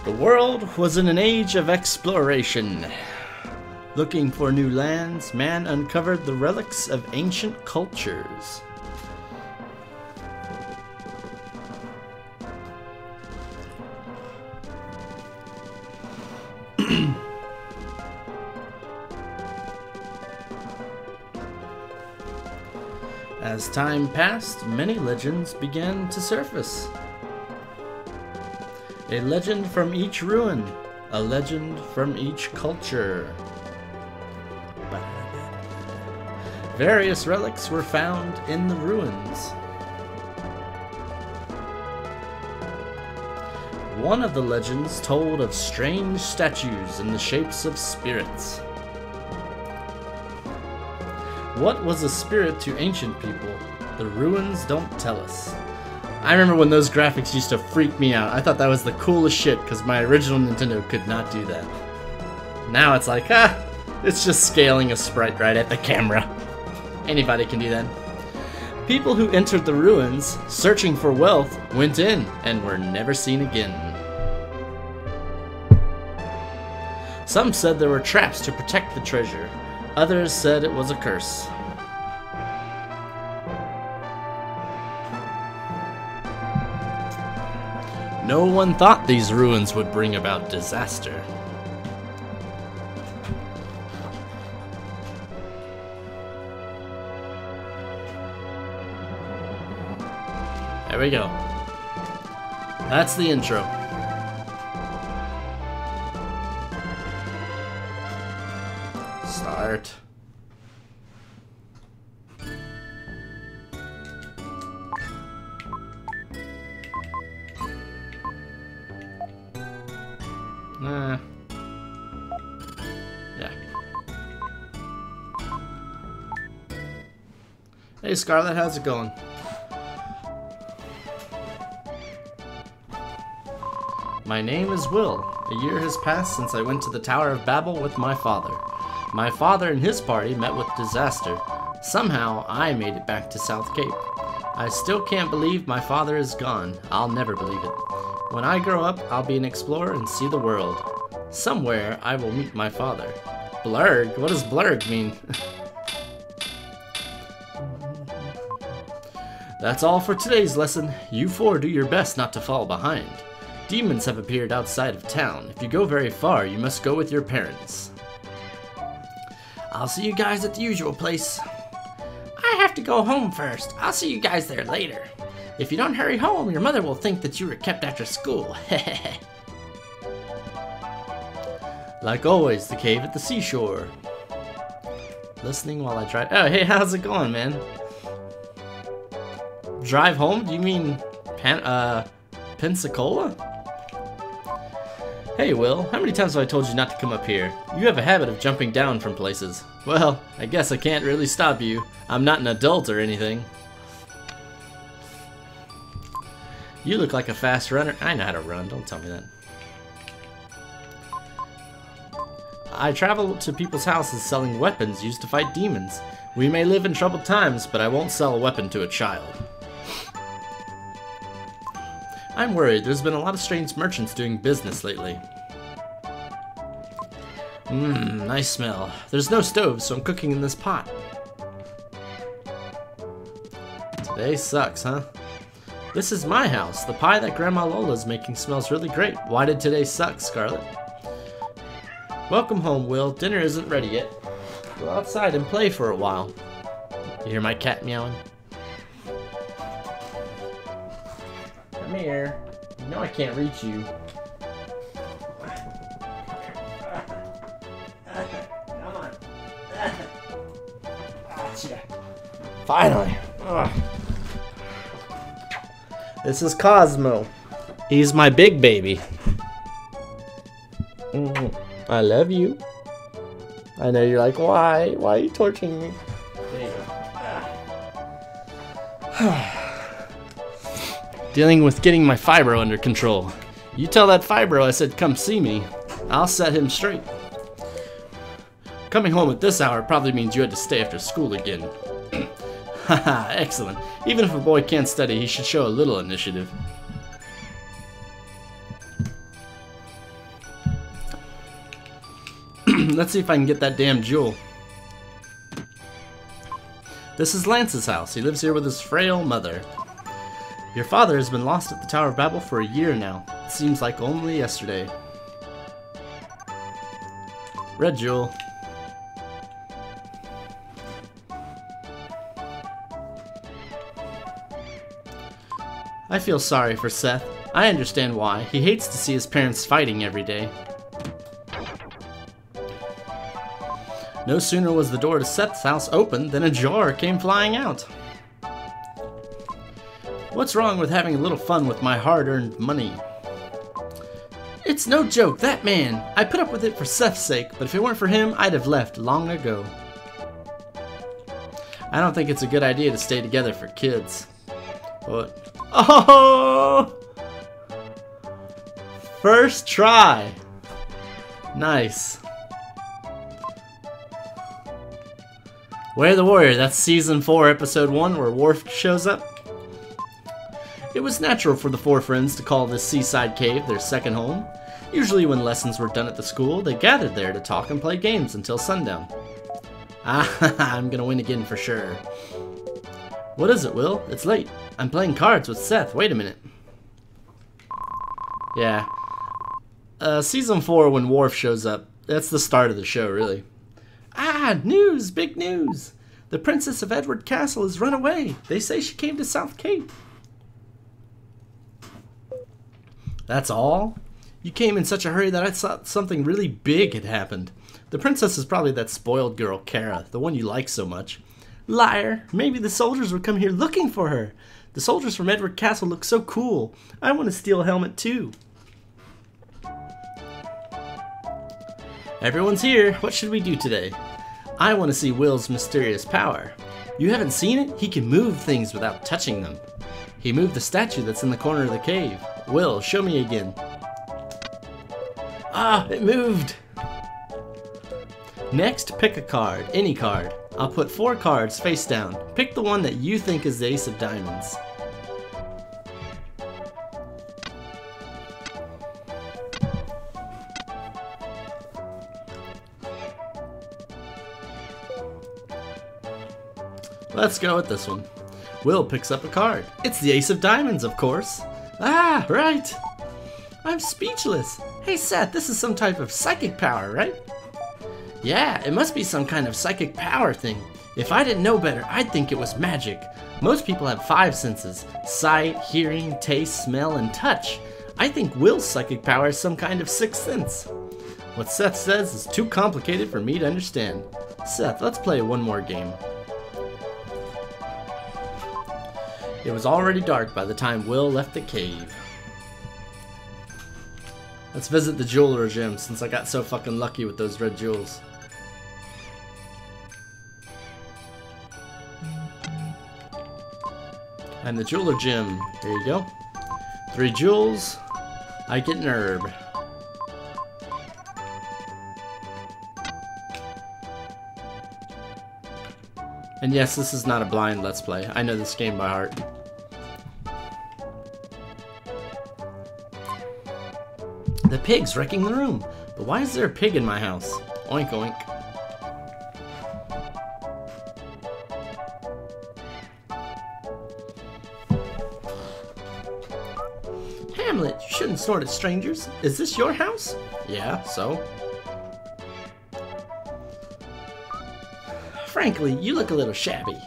The world was in an age of exploration. Looking for new lands, man uncovered the relics of ancient cultures. As time passed, many legends began to surface. A legend from each ruin, a legend from each culture. Various relics were found in the ruins. One of the legends told of strange statues in the shapes of spirits. What was a spirit to ancient people? The ruins don't tell us. I remember when those graphics used to freak me out. I thought that was the coolest shit because my original Nintendo could not do that. Now it's like, it's just scaling a sprite right at the camera. Anybody can do that. People who entered the ruins, searching for wealth, went in and were never seen again. Some said there were traps to protect the treasure. Others said it was a curse. No one thought these ruins would bring about disaster. There we go. That's the intro. Start. Yeah. Hey Scarlett, how's it going? My name is Will. A year has passed since I went to the Tower of Babel with my father. My father and his party met with disaster. Somehow, I made it back to South Cape. I still can't believe my father is gone. I'll never believe it. When I grow up, I'll be an explorer and see the world. Somewhere, I will meet my father. Blurg? What does blurg mean? That's all for today's lesson. You four do your best not to fall behind. Demons have appeared outside of town. If you go very far, you must go with your parents. I'll see you guys at the usual place. I have to go home first. I'll see you guys there later. If you don't hurry home, your mother will think that you were kept after school. Like always, the cave at the seashore. Listening while I drive. Oh, hey, how's it going, man? Drive home? Do you mean Pensacola? Hey Will, how many times have I told you not to come up here? You have a habit of jumping down from places. Well, I guess I can't really stop you. I'm not an adult or anything. You look like a fast runner. I know how to run, don't tell me that. I travel to people's houses selling weapons used to fight demons. We may live in troubled times, but I won't sell a weapon to a child. I'm worried. There's been a lot of strange merchants doing business lately. Nice smell. There's no stove, so I'm cooking in this pot. Today sucks, huh? This is my house. The pie that Grandma Lola's making smells really great. Why did today suck, Scarlett? Welcome home, Will. Dinner isn't ready yet. Go outside and play for a while. You hear my cat meowing? Come here. You know I can't reach you. Come on. Finally. This is Cosmo. He's my big baby. I love you. I know you're like, why? Why are you torturing me? There you go. Dealing with getting my fibro under control. You tell that fibro I said come see me. I'll set him straight. Coming home at this hour probably means you had to stay after school again. Haha, excellent. Even if a boy can't study, he should show a little initiative. Let's see if I can get that damn jewel. This is Lance's house. He lives here with his frail mother. Your father has been lost at the Tower of Babel for a year now. It seems like only yesterday. Red jewel. I feel sorry for Seth. I understand why. He hates to see his parents fighting every day. No sooner was the door to Seth's house opened than a jar came flying out. What's wrong with having a little fun with my hard-earned money? It's no joke, that man! I put up with it for Seth's sake, but if it weren't for him, I'd have left long ago. I don't think it's a good idea to stay together for kids. What? Oh! First try! Nice. Way of the Warrior, that's Season 4, Episode 1, where Worf shows up. It was natural for the four friends to call this seaside cave their second home. Usually when lessons were done at the school, they gathered there to talk and play games until sundown. Ah, I'm gonna win again for sure. What is it, Will? It's late. I'm playing cards with Seth. Wait a minute. Yeah. Season 4, when Worf shows up, that's the start of the show, really. Ah, news! Big news! The Princess of Edward Castle has run away. They say she came to South Cape. That's all? You came in such a hurry that I thought something really big had happened. The princess is probably that spoiled girl, Kara, the one you like so much. Liar! Maybe the soldiers would come here looking for her. The soldiers from Edward Castle look so cool. I want to steal a helmet too. Everyone's here. What should we do today? I want to see Will's mysterious power. You haven't seen it? He can move things without touching them. He moved the statue that's in the corner of the cave. Will, show me again. Ah, it moved! Next, pick a card. Any card. I'll put 4 cards face down. Pick the one that you think is the Ace of Diamonds. Let's go with this one. Will picks up a card. It's the Ace of Diamonds, of course. Ah, right. I'm speechless. Hey Seth, this is some type of psychic power, right? Yeah, it must be some kind of psychic power thing. If I didn't know better, I'd think it was magic. Most people have 5 senses: sight, hearing, taste, smell, and touch. I think Will's psychic power is some kind of 6th sense. What Seth says is too complicated for me to understand. Seth, let's play one more game. It was already dark by the time Will left the cave. Let's visit the jeweler gym since I got so fucking lucky with those red jewels. And the jeweler gym. Here you go. 3 jewels. I get an herb. And yes, this is not a blind Let's Play. I know this game by heart. The pig's wrecking the room. But why is there a pig in my house? Oink oink. Hamlet, you shouldn't snort at strangers. Is this your house? Yeah, so? Frankly, you look a little shabby.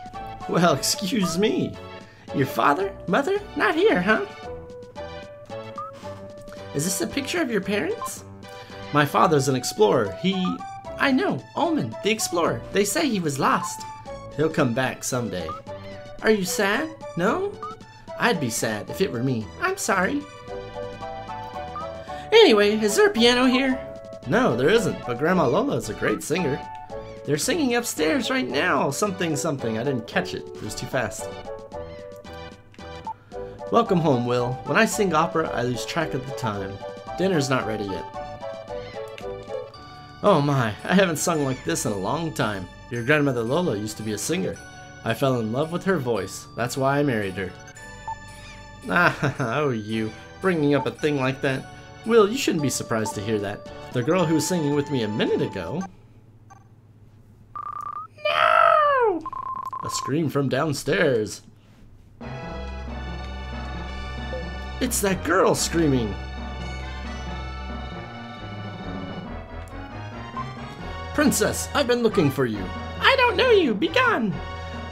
Well, excuse me. Your father? Mother? Not here, huh? Is this a picture of your parents? My father's an explorer. I know, Ullman, the explorer. They say he was lost. He'll come back someday. Are you sad? No? I'd be sad if it were me. I'm sorry. Anyway, is there a piano here? No, there isn't, but Grandma Lola is a great singer. They're singing upstairs right now. Something, something. I didn't catch it. It was too fast. Welcome home, Will. When I sing opera, I lose track of the time. Dinner's not ready yet. Oh my, I haven't sung like this in a long time. Your grandmother Lola used to be a singer. I fell in love with her voice. That's why I married her. Ah, oh you, bringing up a thing like that. Will, you shouldn't be surprised to hear that. The girl who was singing with me a minute ago. No! A scream from downstairs. It's that girl screaming. Princess, I've been looking for you. I don't know you. Be gone.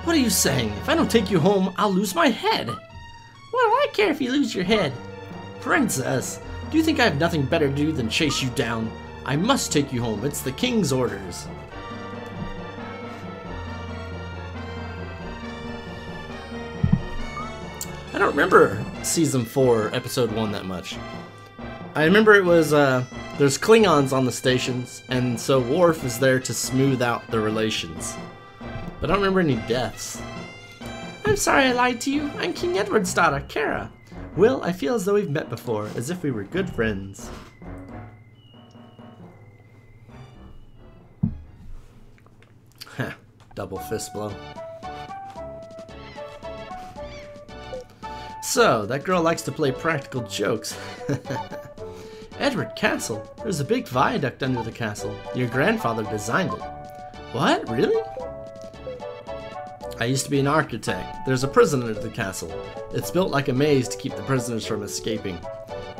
What are you saying? If I don't take you home, I'll lose my head. What do I care if you lose your head? Princess, do you think I have nothing better to do than chase you down? I must take you home. It's the king's orders. I don't remember Season 4, Episode 1 that much. I remember it was, there's Klingons on the stations, and so Worf is there to smooth out the relations. But I don't remember any deaths. I'm sorry I lied to you. I'm King Edward's daughter, Kara. Will, I feel as though we've met before, as if we were good friends. Heh, double fist blow. So, that girl likes to play practical jokes. Edward Castle. There's a big viaduct under the castle. Your grandfather designed it. What? Really? I used to be an architect. There's a prison under the castle. It's built like a maze to keep the prisoners from escaping.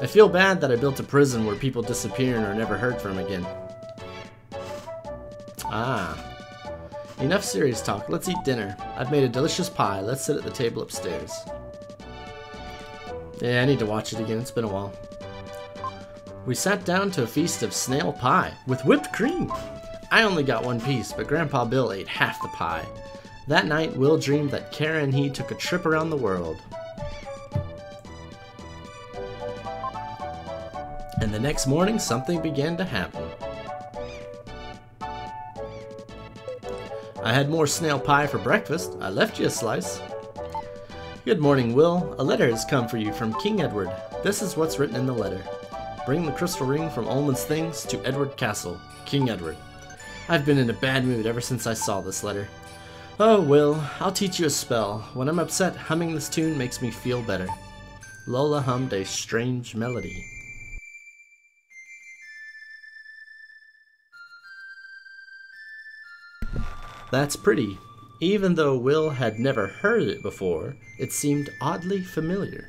I feel bad that I built a prison where people disappear and are never heard from again. Ah. Enough serious talk. Let's eat dinner. I've made a delicious pie. Let's sit at the table upstairs. Yeah, I need to watch it again. It's been a while. We sat down to a feast of snail pie with whipped cream. I only got one piece, but Grandpa Bill ate half the pie. That night, Will dreamed that Kara and he took a trip around the world. And the next morning, something began to happen. I had more snail pie for breakfast. I left you a slice. Good morning, Will. A letter has come for you from King Edward. This is what's written in the letter. Bring the crystal ring from Ullman's Things to Edward Castle, King Edward. I've been in a bad mood ever since I saw this letter. Oh, Will, I'll teach you a spell. When I'm upset, humming this tune makes me feel better. Lola hummed a strange melody. That's pretty. Even though Will had never heard it before, it seemed oddly familiar.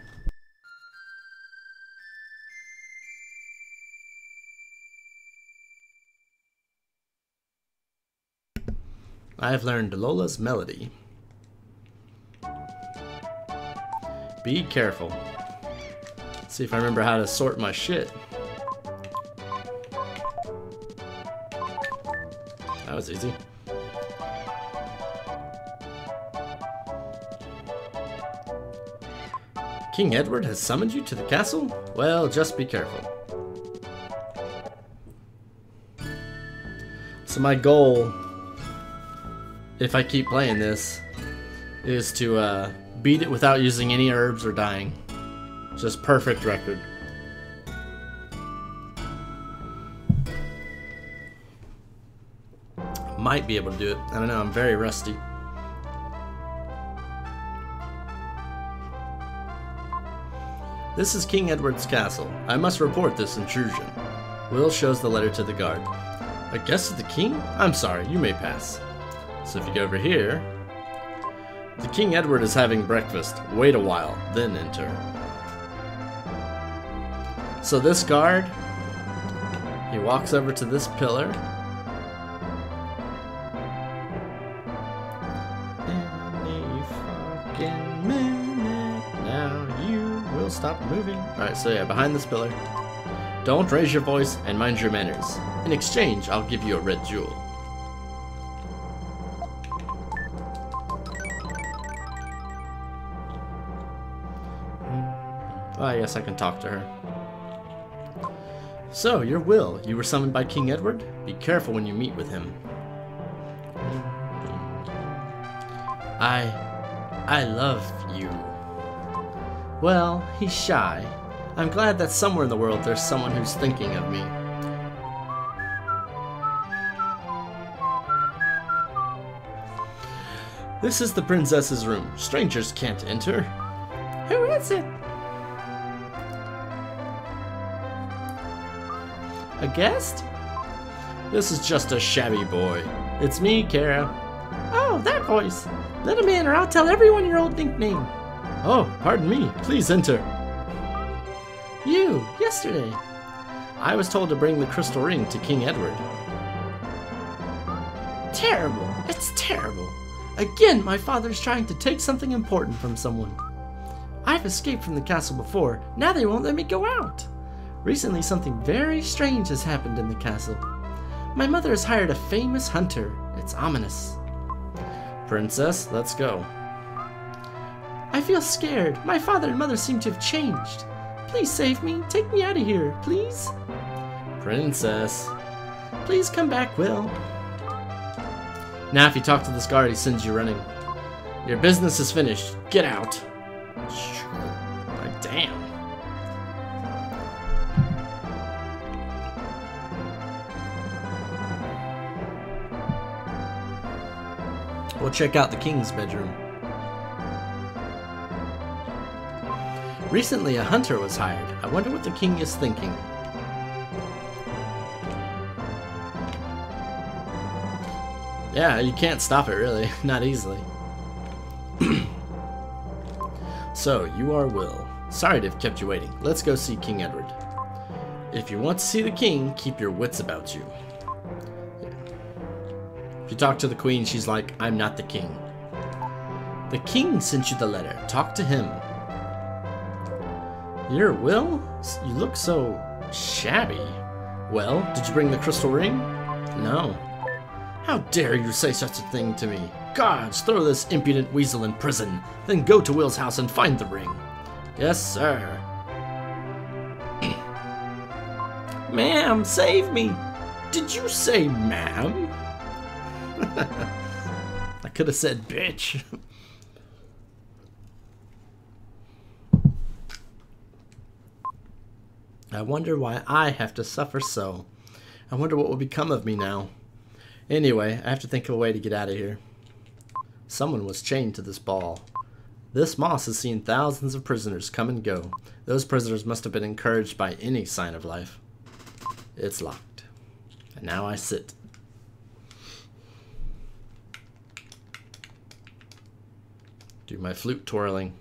I've learned Lola's melody. Be careful. Let's see if I remember how to sort my shit. That was easy. King Edward has summoned you to the castle? Well, just be careful. So my goal, if I keep playing this, is to beat it without using any herbs or dying. Just perfect record. Might be able to do it. I don't know, I'm very rusty. This is King Edward's castle. I must report this intrusion. Will shows the letter to the guard. A guest of the king? I'm sorry, you may pass. So if you go over here, the King Edward is having breakfast. Wait a while, then enter. So this guard, he walks over to this pillar. Any fucking minute now you will stop moving. Alright, so yeah, behind this pillar. Don't raise your voice and mind your manners. In exchange, I'll give you a red jewel. Oh, I guess I can talk to her. So, you're Will. You were summoned by King Edward? Be careful when you meet with him. I love you. Well, he's shy. I'm glad that somewhere in the world there's someone who's thinking of me. This is the princess's room. Strangers can't enter. Who is it? A guest? This is just a shabby boy. It's me, Kara. Oh, that voice. Let him in or I'll tell everyone your old nickname. Oh, pardon me. Please enter. You, yesterday. I was told to bring the crystal ring to King Edward. Terrible. It's terrible. Again, my father's trying to take something important from someone. I've escaped from the castle before. Now they won't let me go out. Recently, something very strange has happened in the castle. My mother has hired a famous hunter. It's ominous. Princess, let's go. I feel scared. My father and mother seem to have changed. Please save me. Take me out of here, please. Princess. Please come back, Will. Now if you talk to this guard, he sends you running. Your business is finished. Get out. Like, damn. We'll check out the king's bedroom. Recently, a hunter was hired. I wonder what the king is thinking. Yeah, you can't stop it, really. Not easily. So, you are Will. Sorry to have kept you waiting. Let's go see King Edward. If you want to see the king, keep your wits about you. If you talk to the queen, she's like, I'm not the king. The king sent you the letter. Talk to him. You're Will? You look so shabby. Well, did you bring the crystal ring? No. How dare you say such a thing to me? Guards, throw this impudent weasel in prison. Then go to Will's house and find the ring. Yes, sir. Ma'am, save me. Did you say ma'am? I could have said bitch. I wonder why I have to suffer so. I wonder what will become of me now. Anyway, I have to think of a way to get out of here. Someone was chained to this ball. This moss has seen thousands of prisoners come and go. Those prisoners must have been encouraged by any sign of life. It's locked. And now I sit. Do my flute twirling.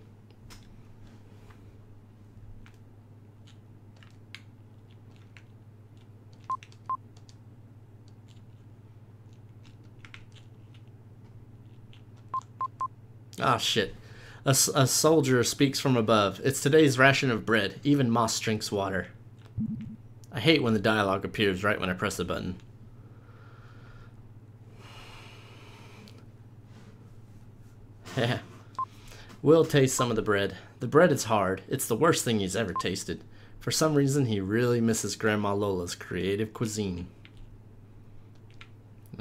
Ah, shit. A soldier speaks from above. It's today's ration of bread. Even moss drinks water. I hate when the dialogue appears right when I press the button. Yeah. Will taste some of the bread. The bread is hard. It's the worst thing he's ever tasted. For some reason, he really misses Grandma Lola's creative cuisine.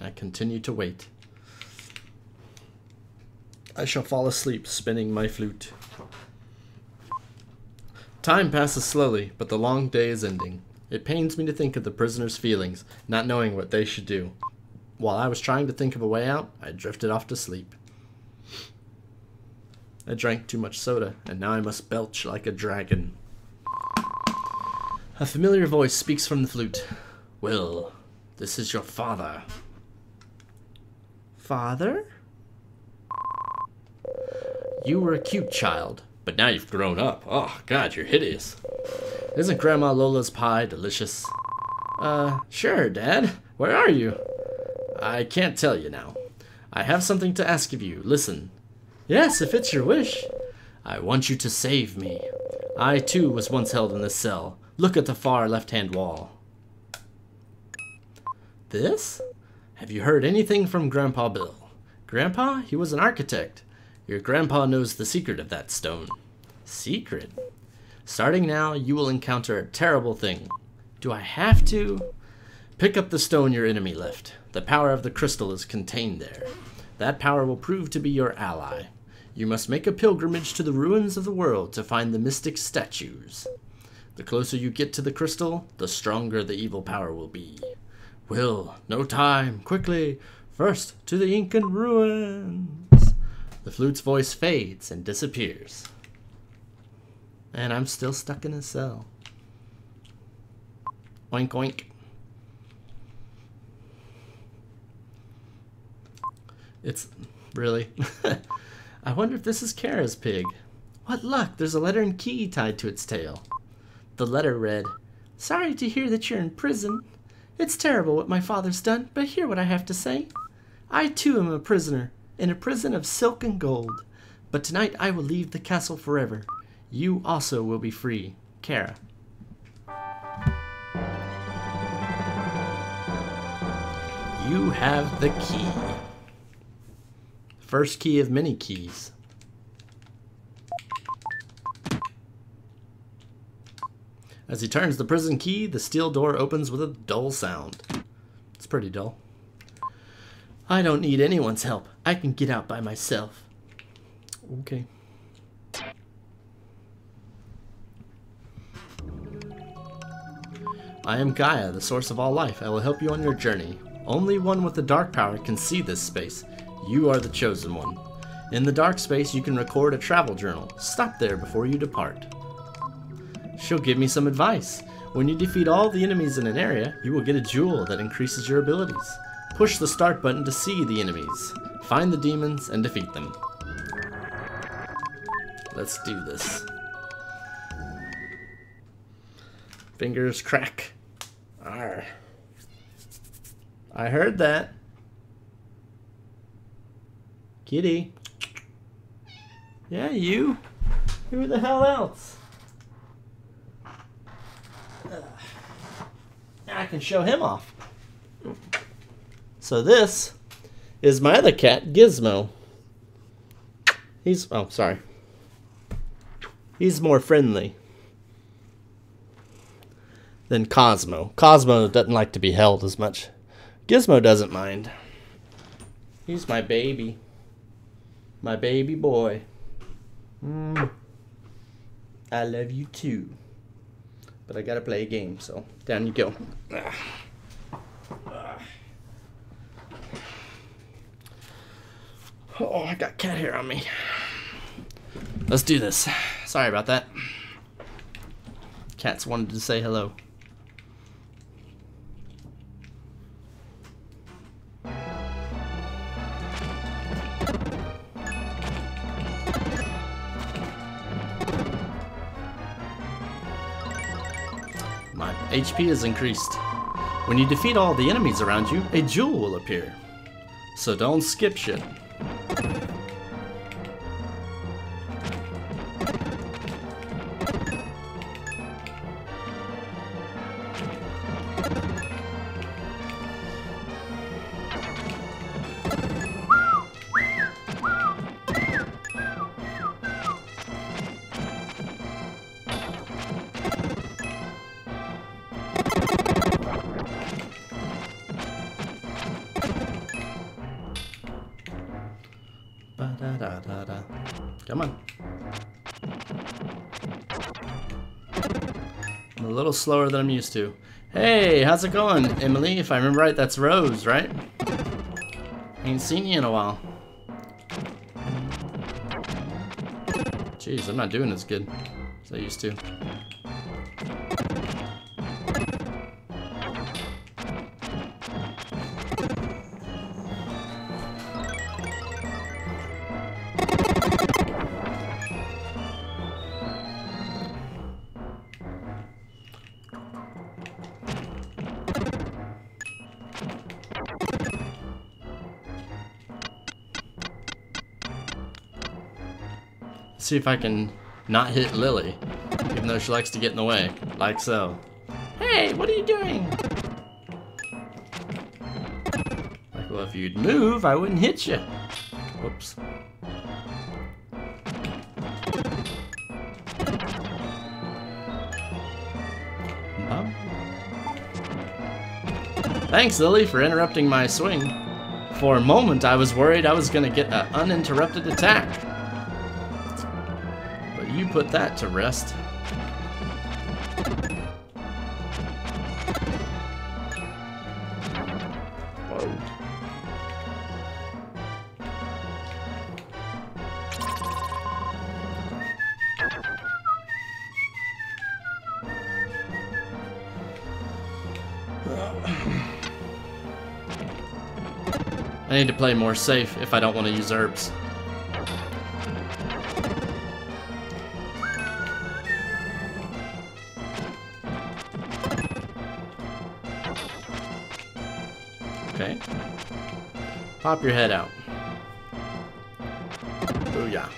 I continue to wait. I shall fall asleep spinning my flute. Time passes slowly, but the long day is ending. It pains me to think of the prisoners' feelings, not knowing what they should do. While I was trying to think of a way out, I drifted off to sleep. I drank too much soda, and now I must belch like a dragon. A familiar voice speaks from the flute. Will, this is your father. Father? You were a cute child, but now you've grown up. Oh, God, you're hideous. Isn't Grandma Lola's pie delicious? Sure, Dad. Where are you? I can't tell you now. I have something to ask of you. Listen. Yes, if it's your wish. I want you to save me. I, too, was once held in this cell. Look at the far left-hand wall. This? Have you heard anything from Grandpa Bill? Grandpa? He was an architect. Your grandpa knows the secret of that stone. Secret? Starting now, you will encounter a terrible thing. Do I have to? Pick up the stone your enemy left. The power of the crystal is contained there. That power will prove to be your ally. You must make a pilgrimage to the ruins of the world to find the mystic statues. The closer you get to the crystal, the stronger the evil power will be. Will, no time, quickly, first to the Incan ruins. The flute's voice fades and disappears. And I'm still stuck in a cell. Oink oink. It's really. I wonder if this is Kara's pig. What luck, there's a letter and key tied to its tail. The letter read, "Sorry to hear that you're in prison. It's terrible what my father's done, but hear what I have to say. I too am a prisoner, in a prison of silk and gold. But tonight I will leave the castle forever. You also will be free. Kara." You have the key. First key of many keys. As he turns the prison key, the steel door opens with a dull sound. It's pretty dull. I don't need anyone's help. I can get out by myself. Okay. I am Gaia, the source of all life. I will help you on your journey. Only one with the dark power can see this space. You are the chosen one. In the dark space, you can record a travel journal. Stop there before you depart. She'll give me some advice. When you defeat all the enemies in an area, you will get a jewel that increases your abilities. Push the start button to see the enemies. Find the demons and defeat them. Let's do this. Fingers crack. Arr. I heard that. Kitty. Yeah, you. Who the hell else? I can show him off. So this is my other cat, Gizmo. Oh, sorry. He's more friendly than Cosmo. Cosmo doesn't like to be held as much. Gizmo doesn't mind. He's my baby. My baby boy. I love you too. But I gotta play a game, so down you go. Oh, I got cat hair on me. Let's do this. Sorry about that. Cats wanted to say hello. My HP is increased. When you defeat all the enemies around you, a jewel will appear. So don't skip shit. Ba-da-da-da-da. Come on. I'm a little slower than I'm used to. Hey, how's it going, Emily? If I remember right, that's Rose, right? Ain't seen you in a while. Jeez, I'm not doing as good as I used to. See if I can not hit Lily, even though she likes to get in the way, like so. Hey, what are you doing? Like, well, if you'd move, I wouldn't hit you. Whoops. Thanks, Lily, for interrupting my swing. For a moment, I was worried I was gonna get an uninterrupted attack. You put that to rest. Whoa. I need to play more safe if I don't want to use herbs. Okay. Pop your head out. Booyah.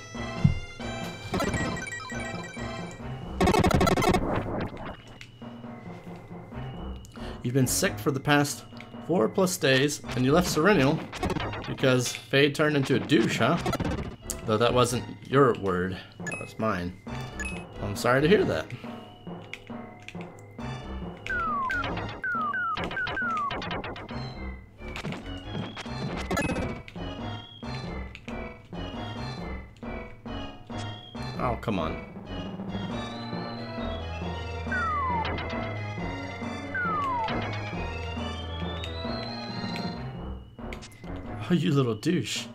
You've been sick for the past 4+ days, and you left Serenial because Fade turned into a douche, huh? Though that wasn't your word, that was mine. I'm sorry to hear that. Oh, come on. Oh, you little douche.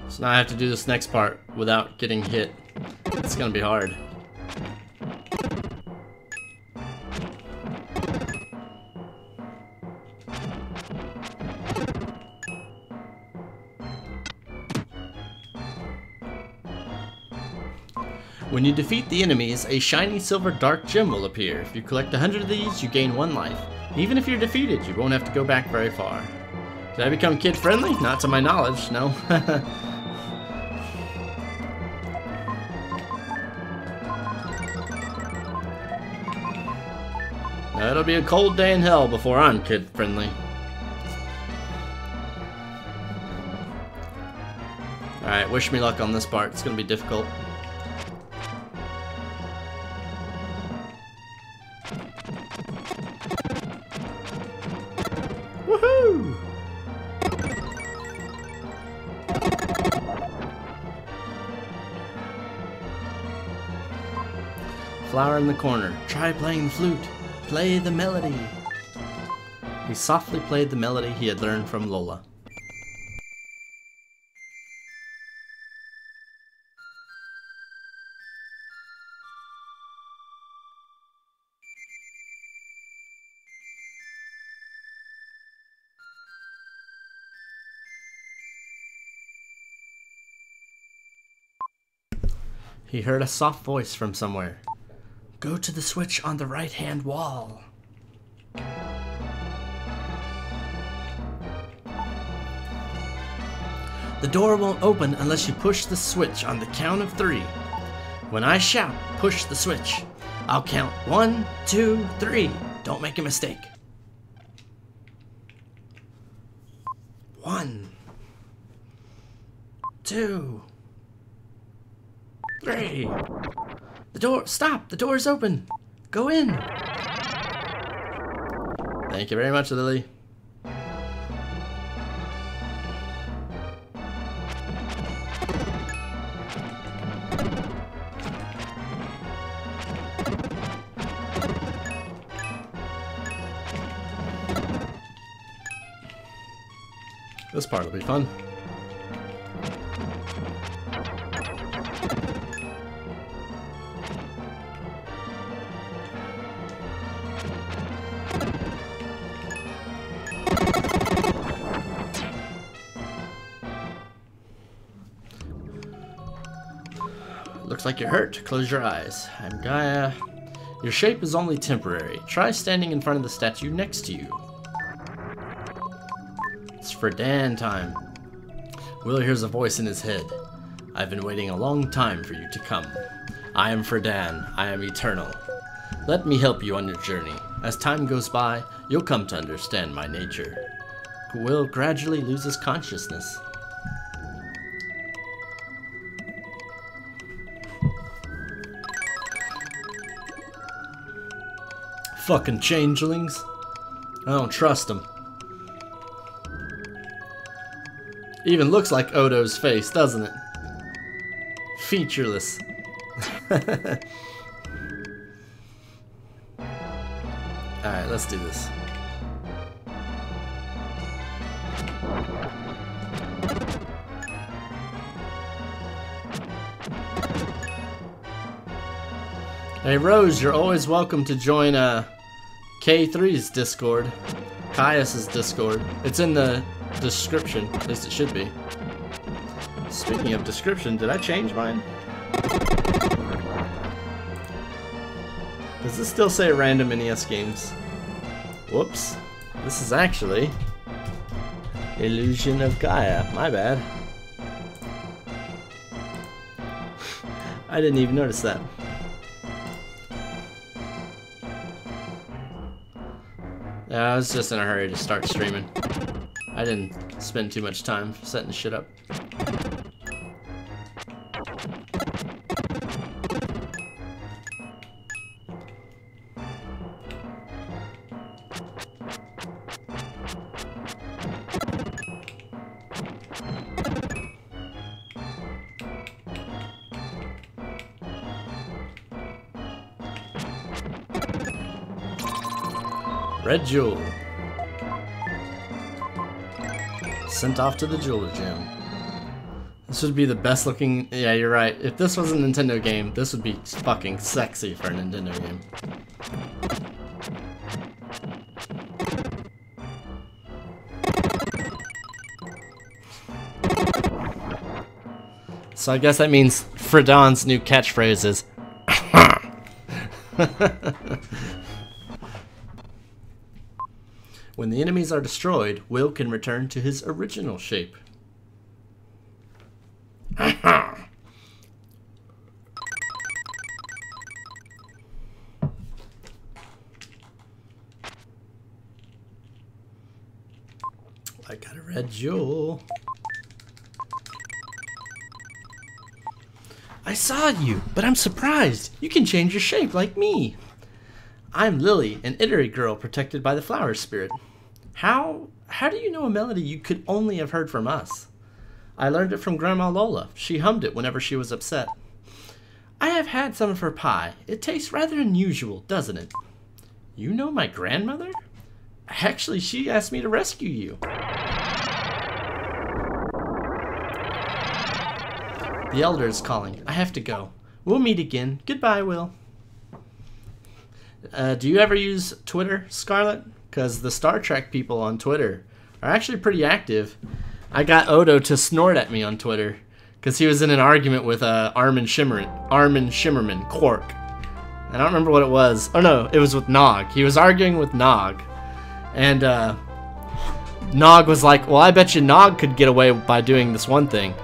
So now I have to do this next part without getting hit. It's gonna be hard. When you defeat the enemies, a shiny silver dark gem will appear. If you collect 100 of these, you gain 1 life. Even if you're defeated, you won't have to go back very far. Did I become kid-friendly? Not to my knowledge, no. Now, it'll be a cold day in hell before I'm kid-friendly. Alright, wish me luck on this part. It's gonna be difficult. Woohoo! Flower in the corner. Try playing the flute. Play the melody. He softly played the melody he had learned from Lola. He heard a soft voice from somewhere. Go to the switch on the right-hand wall. The door won't open unless you push the switch on the count of 3. When I shout, push the switch. I'll count 1, 2, 3. Don't make a mistake. 1, 2, 3. The door, stop! The door is open! Go in! Thank you very much, Lily. This part will be fun. Looks like you're hurt. Close your eyes. I'm Gaia. Your shape is only temporary. Try standing in front of the statue next to you. It's for Dan time. Will hears a voice in his head. I've been waiting a long time for you to come. I am Fredan. I am eternal. Let me help you on your journey. As time goes by, you'll come to understand my nature. Will gradually loses consciousness. Fucking changelings. I don't trust them. Even looks like Odo's face, doesn't it? Featureless. Alright, let's do this. Hey Rose, you're always welcome to join K3's Discord. Caius's Discord. It's in the description. At least it should be. Speaking of description, did I change mine? Does this still say random NES games? Whoops. This is actually Illusion of Gaia. My bad. I didn't even notice that. Yeah, I was just in a hurry to start streaming. I didn't spend too much time setting the shit up. Red Jewel. Sent off to the jeweler gym. This would be the best looking... Yeah, you're right. If this was a Nintendo game, this would be fucking sexy for a Nintendo game. So I guess that means Fredawn's new catchphrase is... When the enemies are destroyed, Will can return to his original shape. I got a red jewel. I saw you, but I'm surprised. You can change your shape like me. I'm Lily, an Ittery girl protected by the flower spirit. How do you know a melody you could only have heard from us? I learned it from Grandma Lola. She hummed it whenever she was upset. I have had some of her pie. It tastes rather unusual, doesn't it? You know my grandmother? Actually, she asked me to rescue you. The elder is calling. I have to go. We'll meet again. Goodbye, Will. Do you ever use Twitter, Scarlet? Because the Star Trek people on Twitter are actually pretty active. I got Odo to snort at me on Twitter because he was in an argument with Armin Shimmerman, Quark. I don't remember what it was. Oh no, it was with Nog. He was arguing with Nog. And Nog was like, well, I bet you Nog could get away by doing this one thing.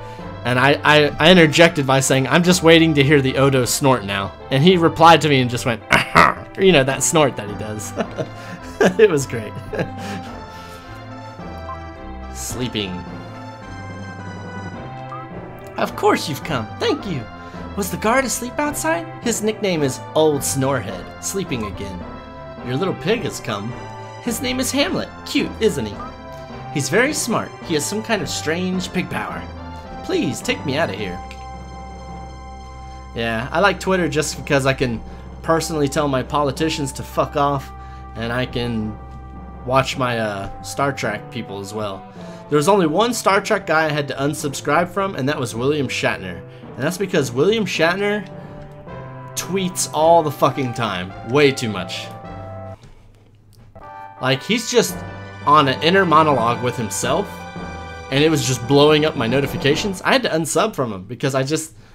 And I interjected by saying, I'm just waiting to hear the Odo snort now. And he replied to me and just went, you know, that snort that he does. It was great. Sleeping. Of course you've come. Thank you. Was the guard asleep outside? His nickname is Old Snorehead. Sleeping again. Your little pig has come. His name is Hamlet. Cute, isn't he? He's very smart. He has some kind of strange pig power. Please, take me out of here. Yeah, I like Twitter just because I can personally tell my politicians to fuck off, and I can watch my Star Trek people as well. There was only one Star Trek guy I had to unsubscribe from, and that was William Shatner. And that's because William Shatner tweets all the fucking time. Way too much. Like, he's just on an inner monologue with himself, and it was just blowing up my notifications. I had to unsub from him because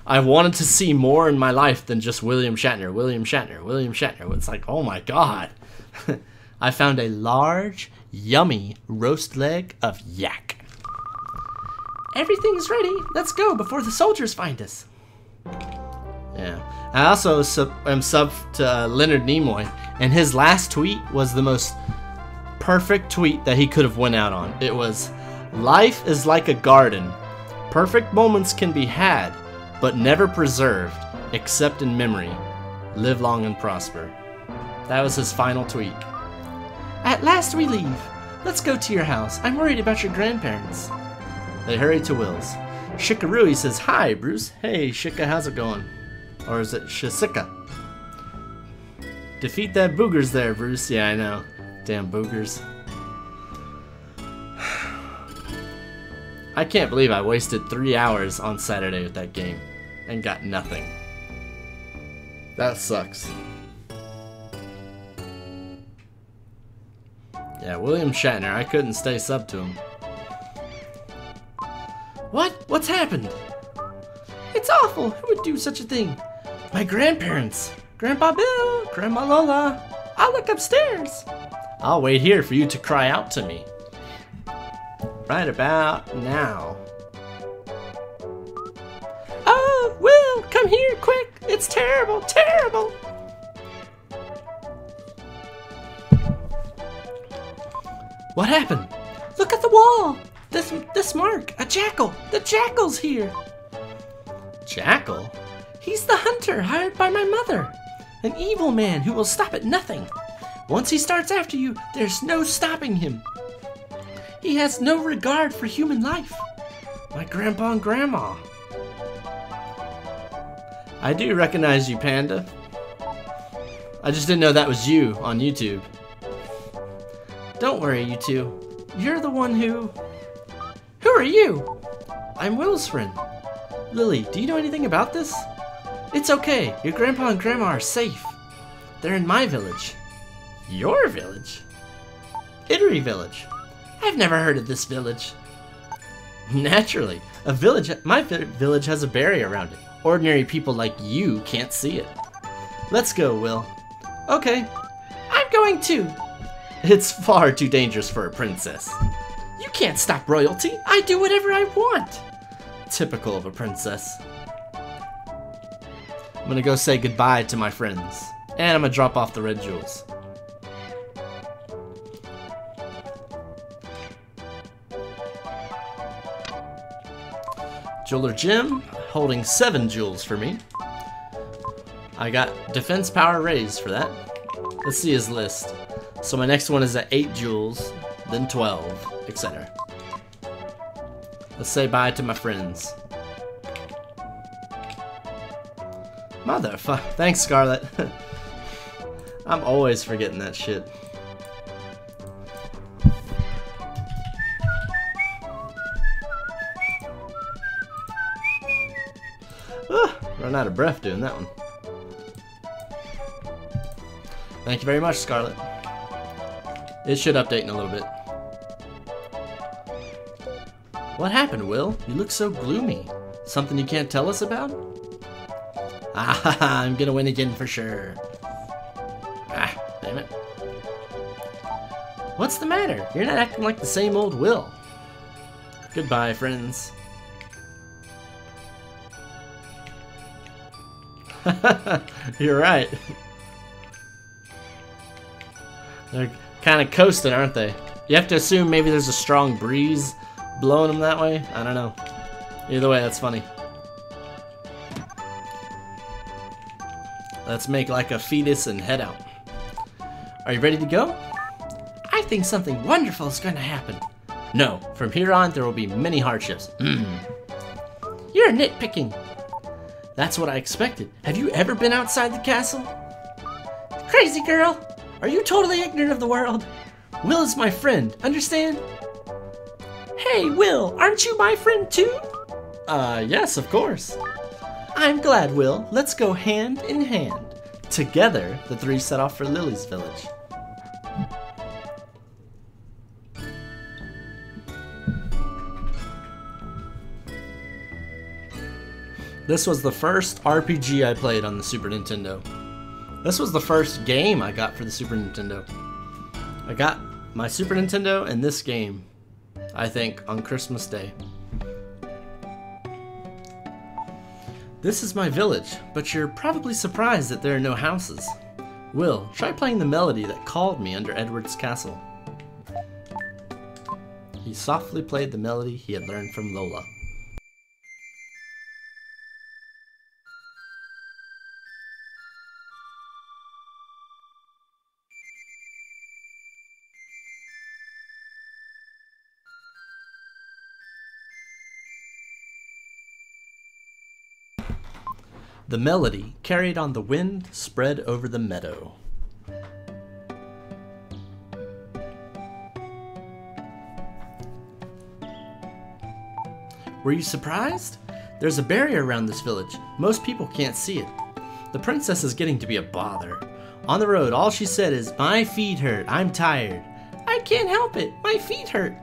I wanted to see more in my life than just William Shatner, William Shatner, William Shatner. It's like, oh my god. I found a large, yummy roast leg of yak. Everything's ready. Let's go before the soldiers find us. Yeah. I also am subbed to Leonard Nimoy, and his last tweet was the most perfect tweet that he could have went out on. It was, life is like a garden. Perfect moments can be had, but never preserved, except in memory. Live long and prosper. That was his final tweet. At last we leave. Let's go to your house. I'm worried about your grandparents. They hurry to Will's. Shikarui says, hi, Bruce. Hey, Shika, how's it going? Or is it Shisika? Defeat that boogers there, Bruce. Yeah, I know. Damn boogers. I can't believe I wasted 3 hours on Saturday with that game and got nothing. That sucks. Yeah, William Shatner. I couldn't stay sub to him. What? What's happened? It's awful. Who would do such a thing? My grandparents. Grandpa Bill, Grandma Lola. I'll look upstairs. I'll wait here for you to cry out to me. Right about now. Oh, Will, come here quick. It's terrible, terrible. What happened? Look at the wall. This mark, a jackal. The jackal's here. Jackal? He's the hunter hired by my mother. An evil man who will stop at nothing. Once he starts after you, there's no stopping him. He has no regard for human life. My grandpa and grandma. I do recognize you, Panda. I just didn't know that was you on YouTube. Don't worry, you two. You're the one who... Who are you? I'm Will's friend. Lily, do you know anything about this? It's okay. Your grandpa and grandma are safe. They're in my village. Your village? Ittery Village. I've never heard of this village. Naturally. My village has a barrier around it. Ordinary people like you can't see it. Let's go, Will. Okay. I'm going too. It's far too dangerous for a princess. You can't stop royalty. I do whatever I want. Typical of a princess. I'm gonna go say goodbye to my friends. And I'm gonna drop off the red jewels. Jeweler Jim holding 7 jewels for me. I got defense power raised for that. Let's see his list. So my next one is at 8 jewels, then 12, etc. Let's say bye to my friends. Motherfucker. Thanks, Scarlet. I'm always forgetting that shit. Run out of breath doing that one. Thank you very much, Scarlet. It should update in a little bit. What happened, Will? You look so gloomy. Something you can't tell us about? Ah, I'm gonna win again for sure. Ah, damn it. What's the matter? You're not acting like the same old Will. Goodbye, friends. You're right. They're kind of coasting, aren't they? You have to assume maybe there's a strong breeze blowing them that way. I don't know. Either way, that's funny. Let's make like a fetus and head out. Are you ready to go? I think something wonderful is going to happen. No, from here on there will be many hardships. You're nitpicking. That's what I expected. Have you ever been outside the castle? Crazy girl! Are you totally ignorant of the world? Will is my friend, understand? Hey, Will, aren't you my friend too? Yes, of course. I'm glad, Will. Let's go hand in hand. Together, the three set off for Lily's village. This was the first RPG I played on the Super Nintendo. This was the first game I got for the Super Nintendo. I got my Super Nintendo and this game, I think, on Christmas Day. This is my village, but you're probably surprised that there are no houses. Will, try playing the melody that called me under Edward's castle. He softly played the melody he had learned from Lola. The melody, carried on the wind, spread over the meadow. Were you surprised? There's a barrier around this village. Most people can't see it. The princess is getting to be a bother. On the road, all she said is, "My feet hurt, I'm tired." I I can't help it. My feet hurt.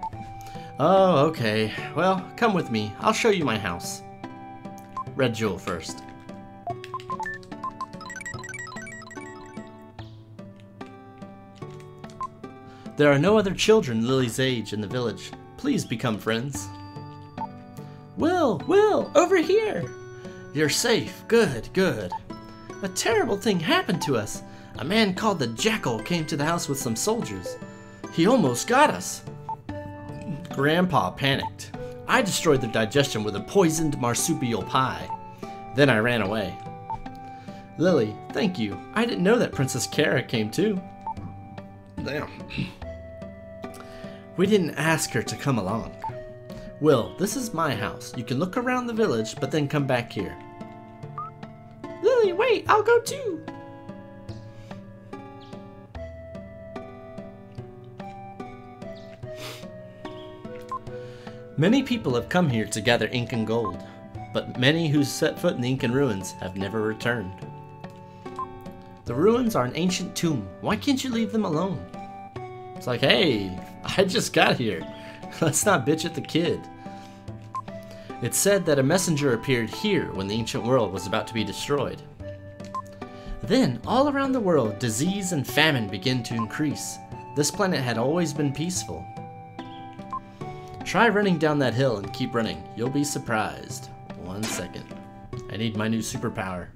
Oh, okay. Well, come with me. I'll show you my house. Red Jewel first. There are no other children Lily's age in the village. Please become friends. Will, over here. You're safe. Good, good. A terrible thing happened to us. A man called the Jackal came to the house with some soldiers. He almost got us. Grandpa panicked. I destroyed their digestion with a poisoned marsupial pie. Then I ran away. Lily, thank you. I didn't know that Princess Kara came too. Damn. We didn't ask her to come along. Will, this is my house. You can look around the village, but then come back here. Lily, wait, I'll go too. Many people have come here to gather ink and gold, but many who set foot in the Incan ruins have never returned. The ruins are an ancient tomb. Why can't you leave them alone? It's like, hey, I just got here. Let's not bitch at the kid. It's said that a messenger appeared here when the ancient world was about to be destroyed. Then, all around the world, disease and famine began to increase. This planet had always been peaceful. Try running down that hill and keep running. You'll be surprised. 1 second. I need my new superpower.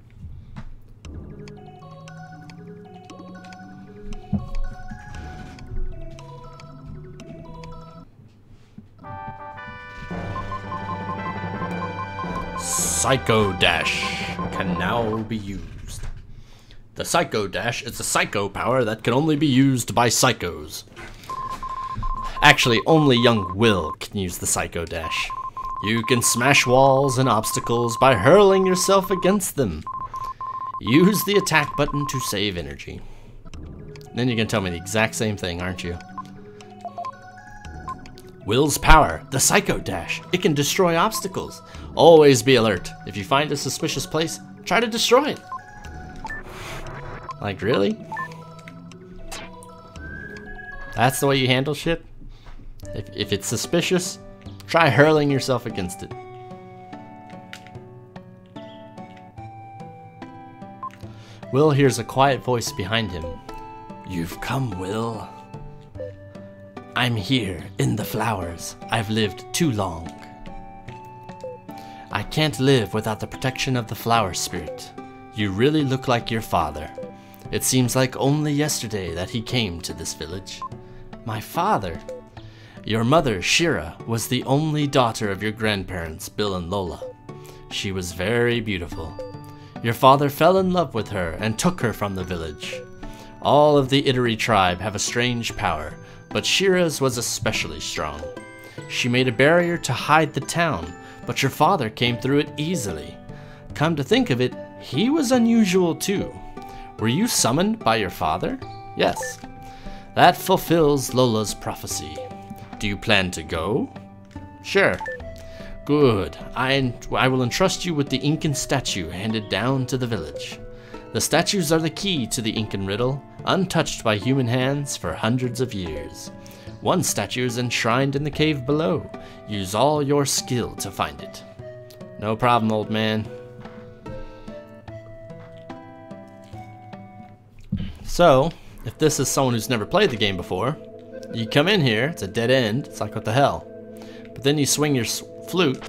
Psycho Dash can now be used. The Psycho Dash is a psycho power that can only be used by psychos. Actually, only young Will can use the Psycho Dash. You can smash walls and obstacles by hurling yourself against them. Use the attack button to save energy. Then you're gonna tell me the exact same thing, aren't you? Will's power, the Psycho Dash. It can destroy obstacles. Always be alert. If you find a suspicious place, try to destroy it. Like, really? That's the way you handle shit? If it's suspicious, try hurling yourself against it. Will hears a quiet voice behind him. You've come, Will. I'm here, in the flowers. I've lived too long. I can't live without the protection of the flower spirit. You really look like your father. It seems like only yesterday that he came to this village. My father? Your mother, Shira, was the only daughter of your grandparents, Bill and Lola. She was very beautiful. Your father fell in love with her and took her from the village. All of the Ittery tribe have a strange power, but Shira's was especially strong. She made a barrier to hide the town, but your father came through it easily. Come to think of it, he was unusual too. Were you summoned by your father? Yes. That fulfills Lola's prophecy. Do you plan to go? Sure. Good. I will entrust you with the Incan statue handed down to the village. The statues are the key to the Incan riddle, untouched by human hands for hundreds of years. One statue is enshrined in the cave below. Use all your skill to find it. No problem, old man. So, if this is someone who's never played the game before, you come in here, it's a dead end, it's like, what the hell? But then you swing your flute,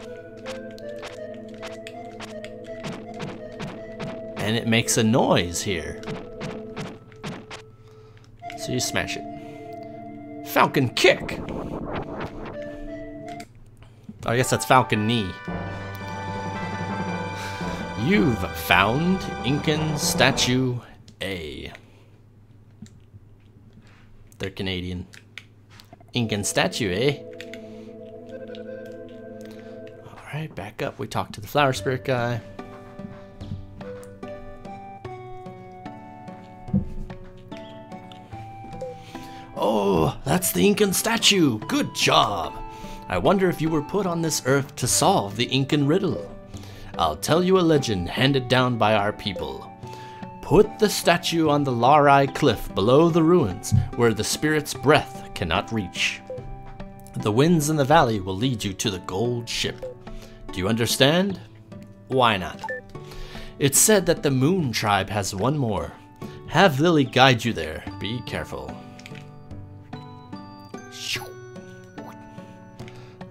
and it makes a noise here. So you smash it. Falcon kick! Oh, I guess that's Falcon knee. You've found Incan Statue A. They're Canadian. Incan statue, eh? Alright, back up. We talked to the flower spirit guy. Oh, that's the Incan statue. Good job. I wonder if you were put on this earth to solve the Incan riddle. I'll tell you a legend handed down by our people. Put the statue on the Larai cliff below the ruins, where the spirit's breath cannot reach. The winds in the valley will lead you to the gold ship. Do you understand? Why not? It's said that the Moon Tribe has one more. Have Lily guide you there. Be careful.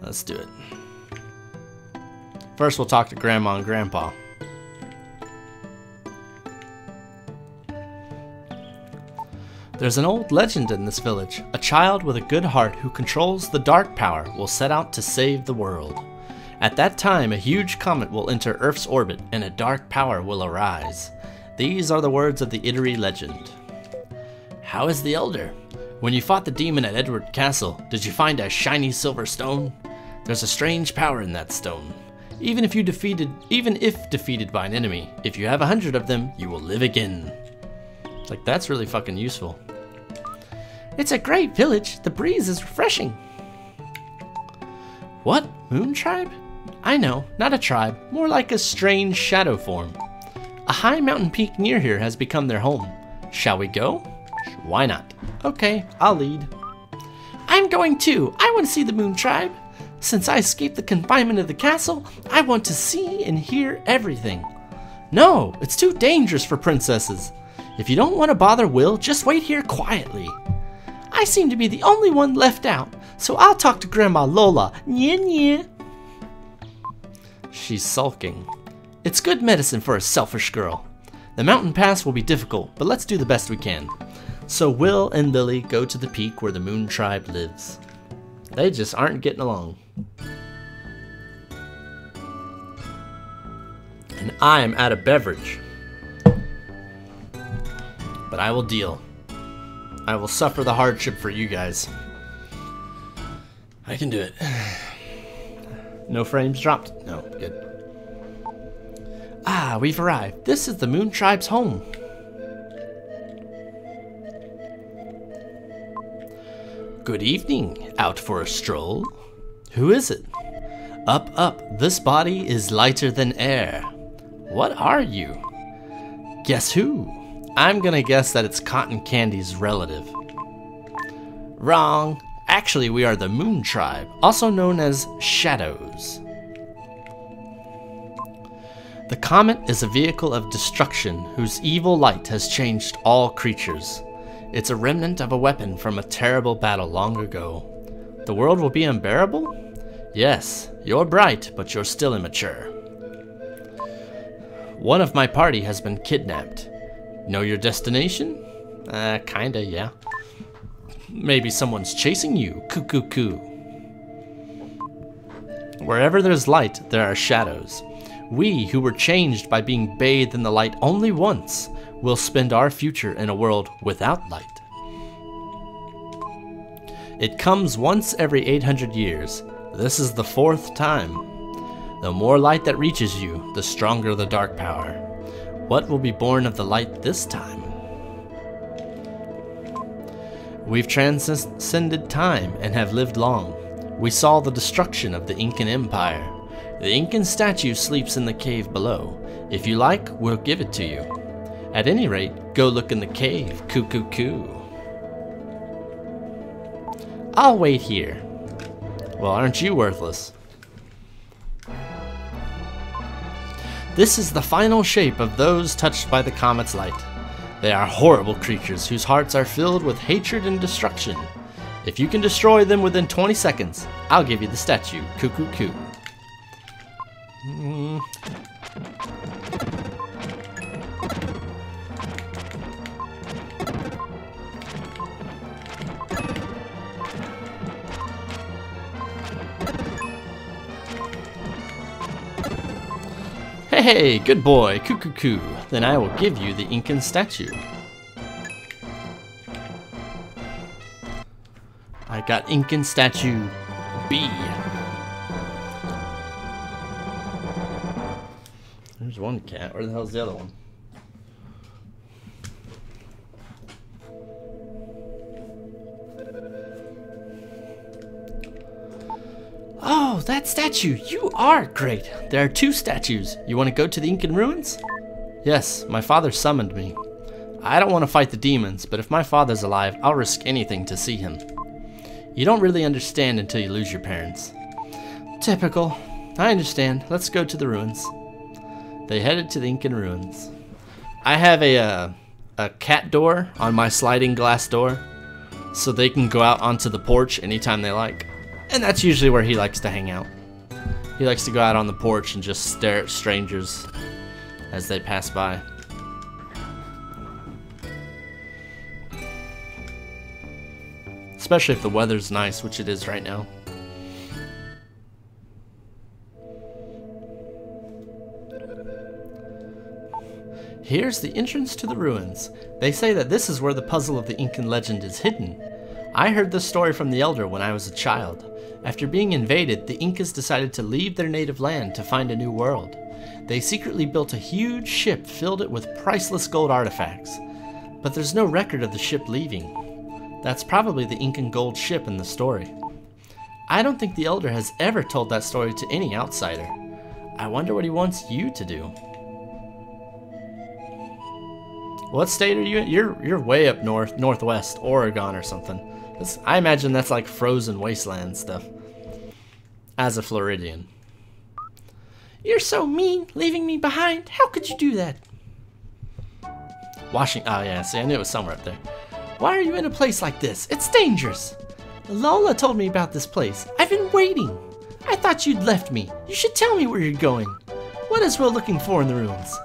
Let's do it. First, we'll talk to Grandma and Grandpa. There's an old legend in this village. A child with a good heart who controls the dark power will set out to save the world. At that time, a huge comet will enter Earth's orbit and a dark power will arise. These are the words of the Ittery legend. How is the elder? When you fought the demon at Edward Castle, did you find a shiny silver stone? There's a strange power in that stone. Even if defeated by an enemy, if you have 100 of them, you will live again. Like, that's really fucking useful. It's a great village. The breeze is refreshing. What? Moon Tribe? I know, not a tribe. More like a strange shadow form. A high mountain peak near here has become their home. Shall we go? Why not? Okay, I'll lead. I'm going too. I want to see the Moon Tribe. Since I escaped the confinement of the castle, I want to see and hear everything. No, it's too dangerous for princesses. If you don't want to bother Will, just wait here quietly. I seem to be the only one left out, so I'll talk to Grandma Lola. Nya nya. She's sulking. It's good medicine for a selfish girl. The mountain pass will be difficult, but let's do the best we can. So Will and Lily go to the peak where the Moon Tribe lives. They just aren't getting along. And I am out of beverage. But I will deal. I will suffer the hardship for you guys. I can do it. No frames dropped? No, good. Ah, we've arrived. This is the Moon Tribe's home. Good evening. Out for a stroll? Who is it? Up, up. This body is lighter than air. What are you? Guess who? I'm gonna guess that it's Cotton Candy's relative. Wrong. Actually, we are the Moon Tribe, also known as Shadows. The comet is a vehicle of destruction whose evil light has changed all creatures. It's a remnant of a weapon from a terrible battle long ago. The world will be unbearable? Yes, you're bright, but you're still immature. One of my party has been kidnapped. Know your destination? Kinda, yeah. Maybe someone's chasing you. Coo. Wherever there's light, there are shadows. We, who were changed by being bathed in the light only once, will spend our future in a world without light. It comes once every 800 years. This is the 4th time. The more light that reaches you, the stronger the dark power. What will be born of the light this time? We've transcended time and have lived long. We saw the destruction of the Incan Empire. The Incan statue sleeps in the cave below. If you like, we'll give it to you. At any rate, go look in the cave. Coo. I'll wait here. Well, aren't you worthless? This is the final shape of those touched by the comet's light. They are horrible creatures whose hearts are filled with hatred and destruction. If you can destroy them within 20 seconds, I'll give you the statue. Coo. Hey, good boy, coo. Then I will give you the Incan statue. I got Incan statue B. There's one cat. Where the hell's the other one? Oh, that statue! You are great! There are 2 statues. You want to go to the Incan ruins? Yes, my father summoned me. I don't want to fight the demons, but if my father's alive, I'll risk anything to see him. You don't really understand until you lose your parents. Typical. I understand. Let's go to the ruins. They headed to the Incan ruins. I have a cat door on my sliding glass door, so they can go out onto the porch anytime they like. And that's usually where he likes to hang out. He likes to go out on the porch and just stare at strangers as they pass by. Especially if the weather's nice, which it is right now. Here's the entrance to the ruins. They say that this is where the puzzle of the Incan legend is hidden. I heard this story from the elder when I was a child. After being invaded, the Incas decided to leave their native land to find a new world. They secretly built a huge ship, filled it with priceless gold artifacts. But there's no record of the ship leaving. That's probably the Incan gold ship in the story. I don't think the elder has ever told that story to any outsider. I wonder what he wants you to do. What state are you in? You're way up north, northwest, Oregon or something. I imagine that's like frozen wasteland stuff. As a Floridian. You're so mean, leaving me behind. How could you do that? Washington. Oh yeah, see, I knew it was somewhere up there. Why are you in a place like this? It's dangerous. Lola told me about this place. I've been waiting. I thought you'd left me. You should tell me where you're going. What is Will looking for in the ruins?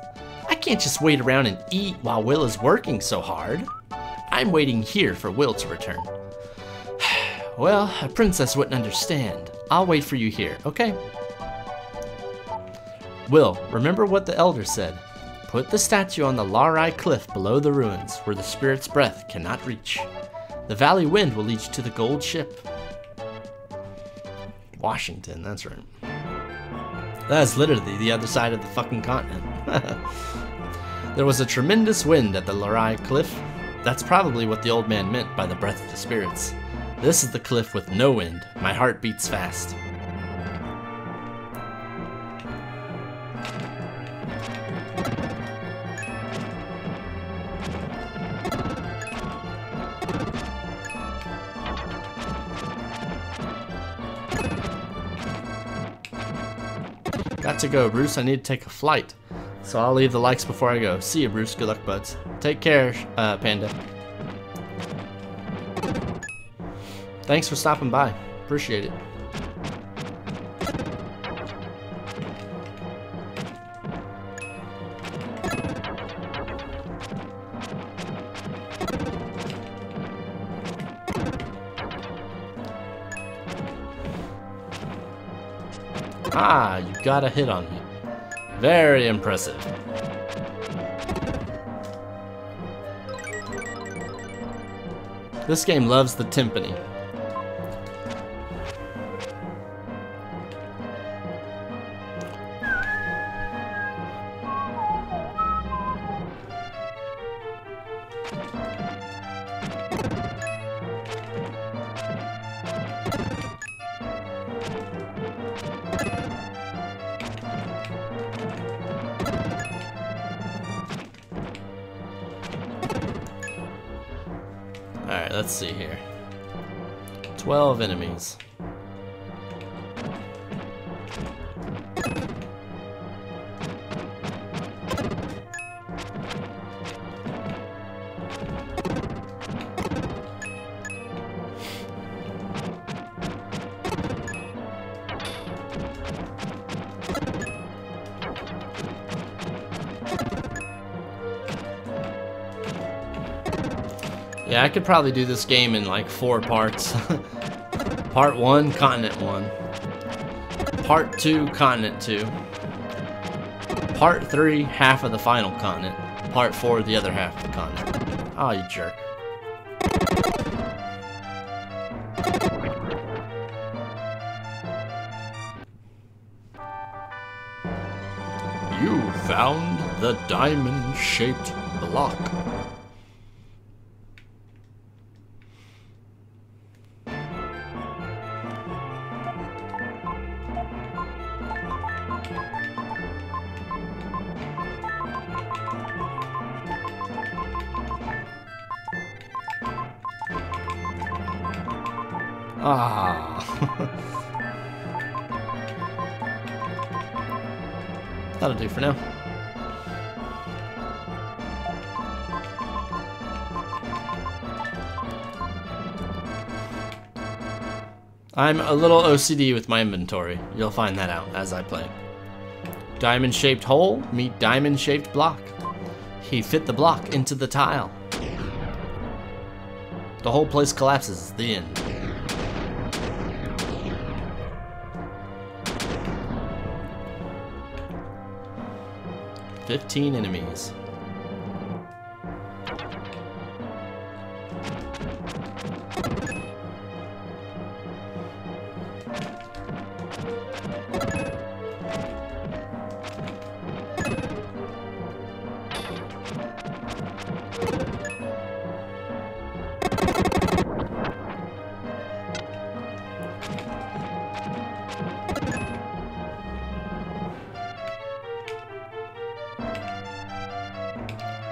I can't just wait around and eat while Will is working so hard. I'm waiting here for Will to return. Well, a princess wouldn't understand. I'll wait for you here, okay? Will, remember what the elder said. Put the statue on the Larai cliff below the ruins, where the spirit's breath cannot reach. The valley wind will lead you to the gold ship. Washington, that's right. That is literally the other side of the fucking continent. There was a tremendous wind at the Larai cliff. That's probably what the old man meant by the breath of the spirits. This is the cliff with no wind. My heart beats fast. Got to go, Bruce. I need to take a flight. So I'll leave the likes before I go. See you, Bruce. Good luck, buds. Take care, Panda. Thanks for stopping by. Appreciate it. Ah, you got a hit on me. Very impressive. This game loves the timpani. Alright, let's see here. 12 enemies. Yeah, I could probably do this game in like 4 parts. Part 1, Continent 1. Part 2, Continent 2. Part 3, half of the final continent. Part 4, the other half of the continent. Oh, you jerk. You found the diamond-shaped block. Ah. That'll do for now. I'm a little OCD with my inventory. You'll find that out as I play. Diamond-shaped hole meet diamond-shaped block. He fit the block into the tile. The whole place collapses. The end. "15 enemies.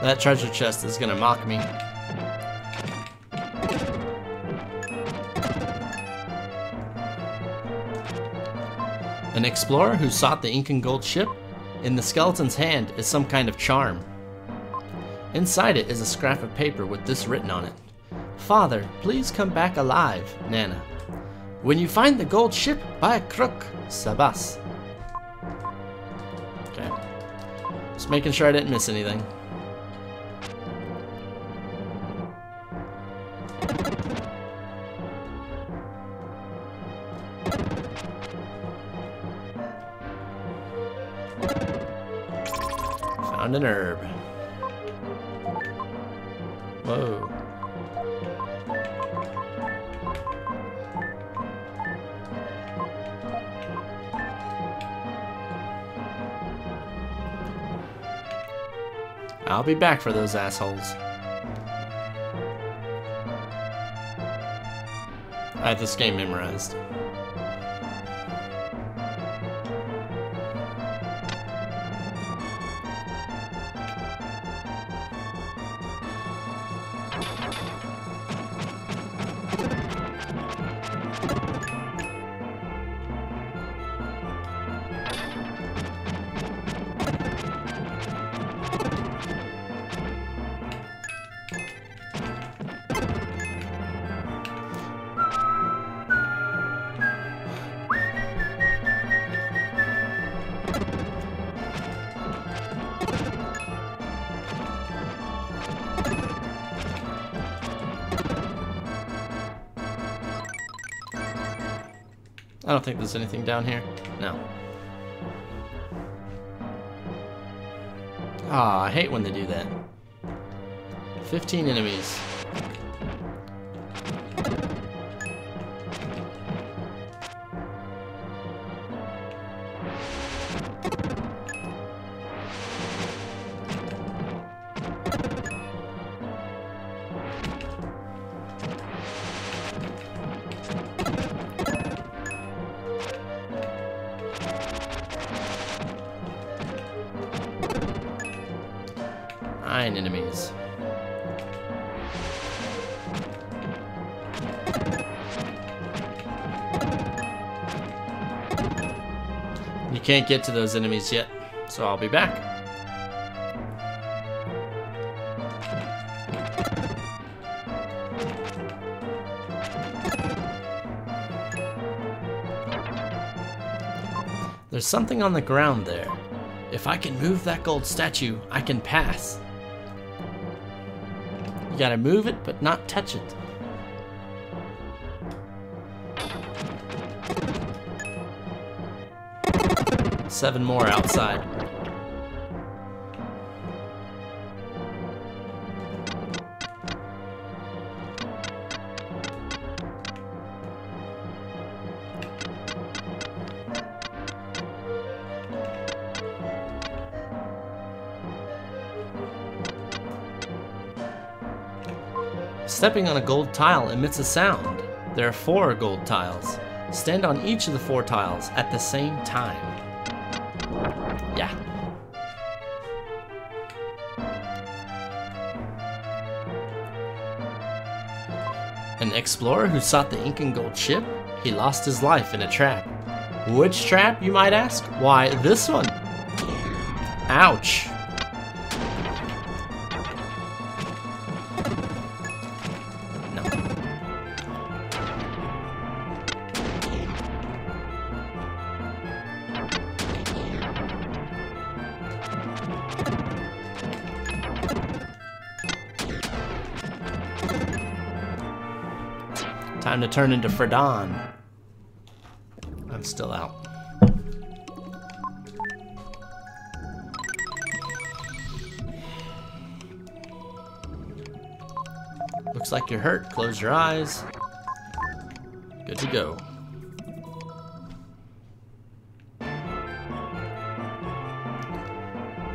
That treasure chest is gonna mock me. An explorer who sought the ink and gold ship? In the skeleton's hand is some kind of charm. Inside it is a scrap of paper with this written on it. Father, please come back alive, Nana. When you find the gold ship, buy a crook, Sabas. Okay. Just making sure I didn't miss anything. Found an herb. Whoa. I'll be back for those assholes. I had this game memorized. I don't think there's anything down here. No. Ah, I hate when they do that. 15 enemies. Nine enemies. You can't get to those enemies yet, so I'll be back. There's something on the ground there. If I can move that gold statue, I can pass. You gotta move it, but not touch it. Seven more outside. Stepping on a gold tile emits a sound. There are 4 gold tiles. Stand on each of the 4 tiles at the same time. Yeah. An An explorer who sought the Incan gold ship, he lost his life in a trap. Which trap, you might ask? Why, this one. Ouch. No. Time to turn into Fredan. I'm still out. Looks like you're hurt. Close your eyes. Good to go.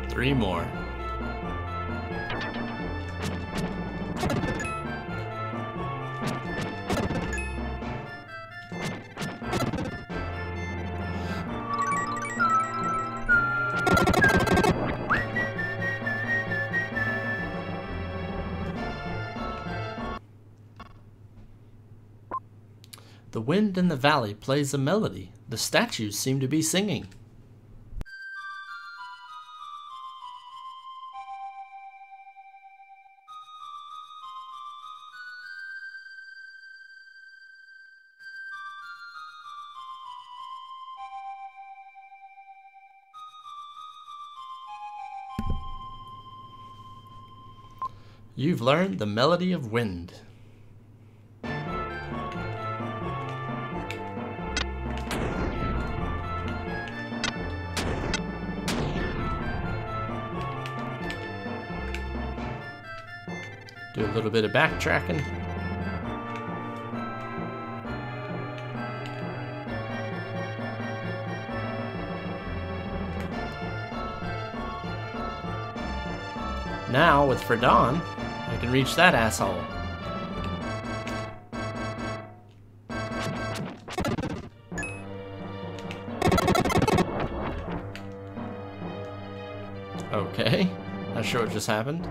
Three more. The wind in the valley plays a melody. The statues seem to be singing. You've learned the melody of wind. Do a little bit of backtracking. Now, with Fredan, I can reach that asshole. Okay, not sure what just happened.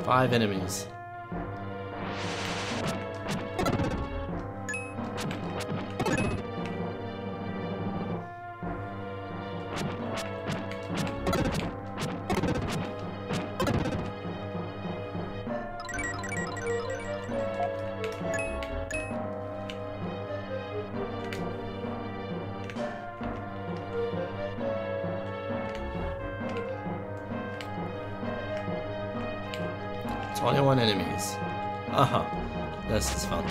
Five enemies. Enemies. This is fun.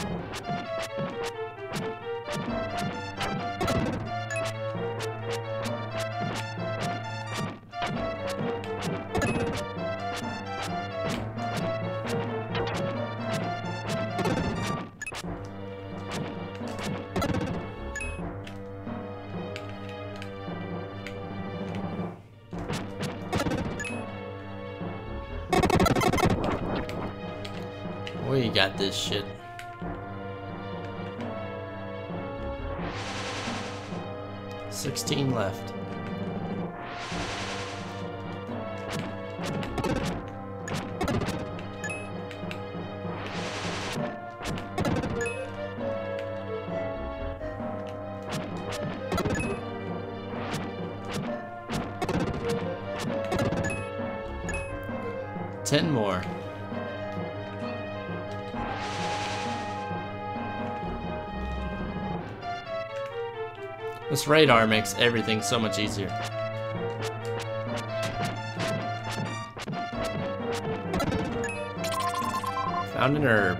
We got this shit. $16 left. $10 more. This radar makes everything so much easier. Found an herb.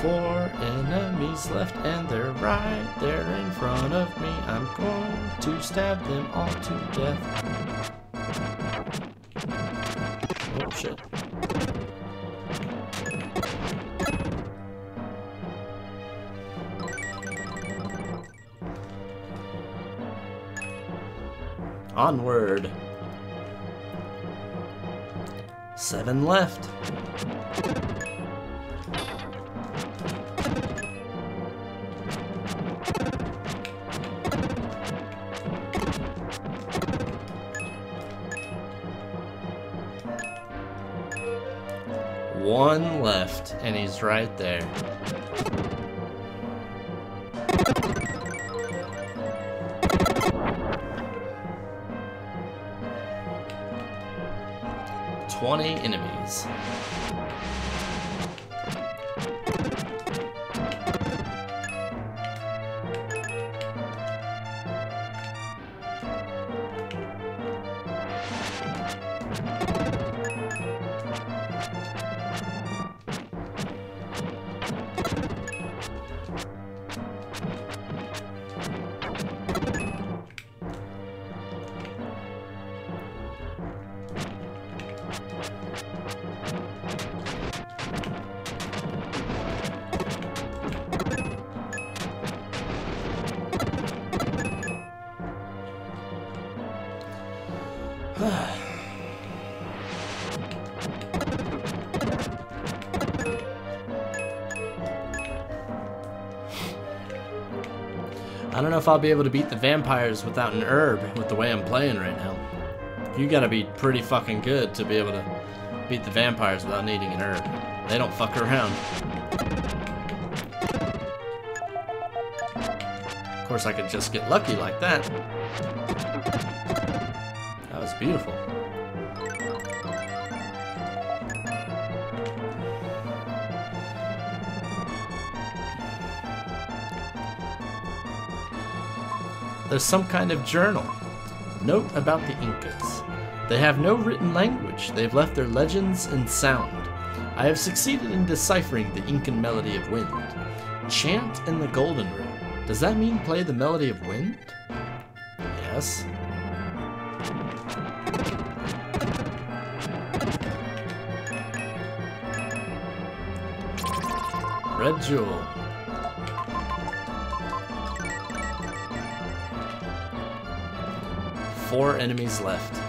Four enemies left and they're right there in front of me. I'm going to stab them all to death. shit. Onward. 7 left. One left, and he's right there. "20 enemies. I don't know if I'll be able to beat the vampires without an herb with the way I'm playing right now. You gotta be pretty fucking good to be able to beat the vampires without needing an herb. They don't fuck around. Of course, I could just get lucky like that. That was beautiful. There's some kind of journal. Note about the Incas. They have no written language. They've left their legends in sound. I have succeeded in deciphering the Incan melody of wind. Chant in the golden room. Does that mean play the melody of wind? Yes. Red jewel. Four enemies left.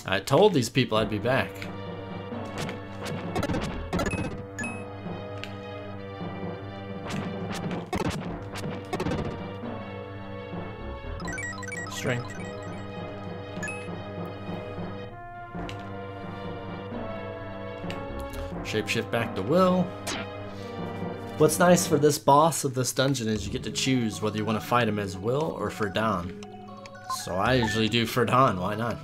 I told these people I'd be back. Strength. Shapeshift back to Will. What's nice for this boss of this dungeon is you get to choose whether you want to fight him as Will or Ferdan. So I usually do Ferdan, why not?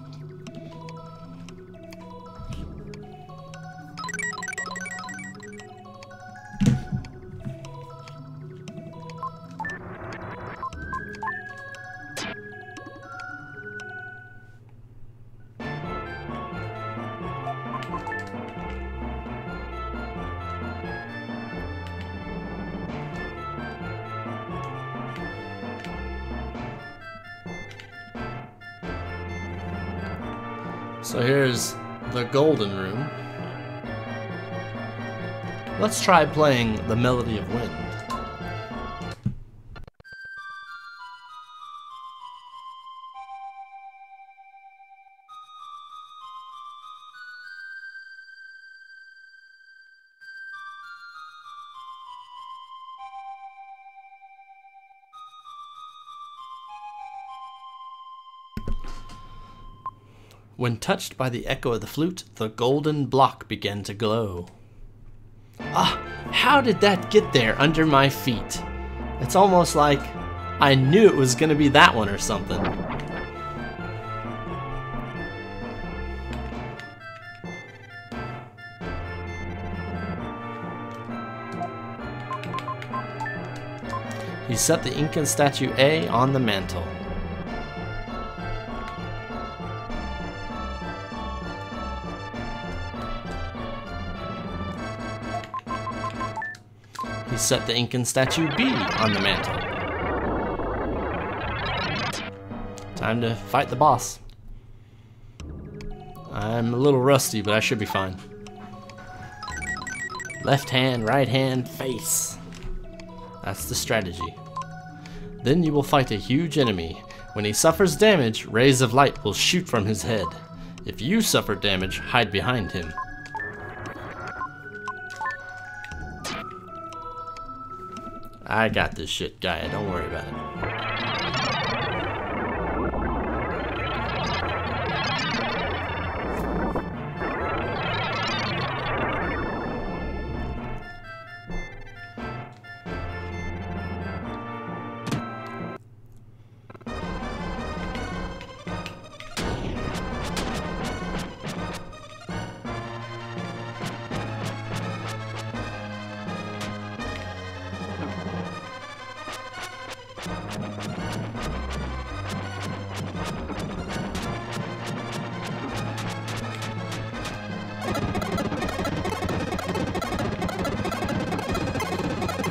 So here's the golden room. Let's try playing the Melody of Wind. When touched by the echo of the flute, the golden block began to glow. Ah, how did that get there under my feet? It's almost like I knew it was gonna be that one or something. He set the Incan statue A on the mantle. He set the Incan statue B on the mantle. Time to fight the boss. I I'm a little rusty, but I should be fine. Left hand, right hand, face. That's the strategy. Then you will fight a huge enemy. When he suffers damage, rays of light will shoot from his head. If you suffer damage, hide behind him. I got this shit, Gaia. Don't worry about it.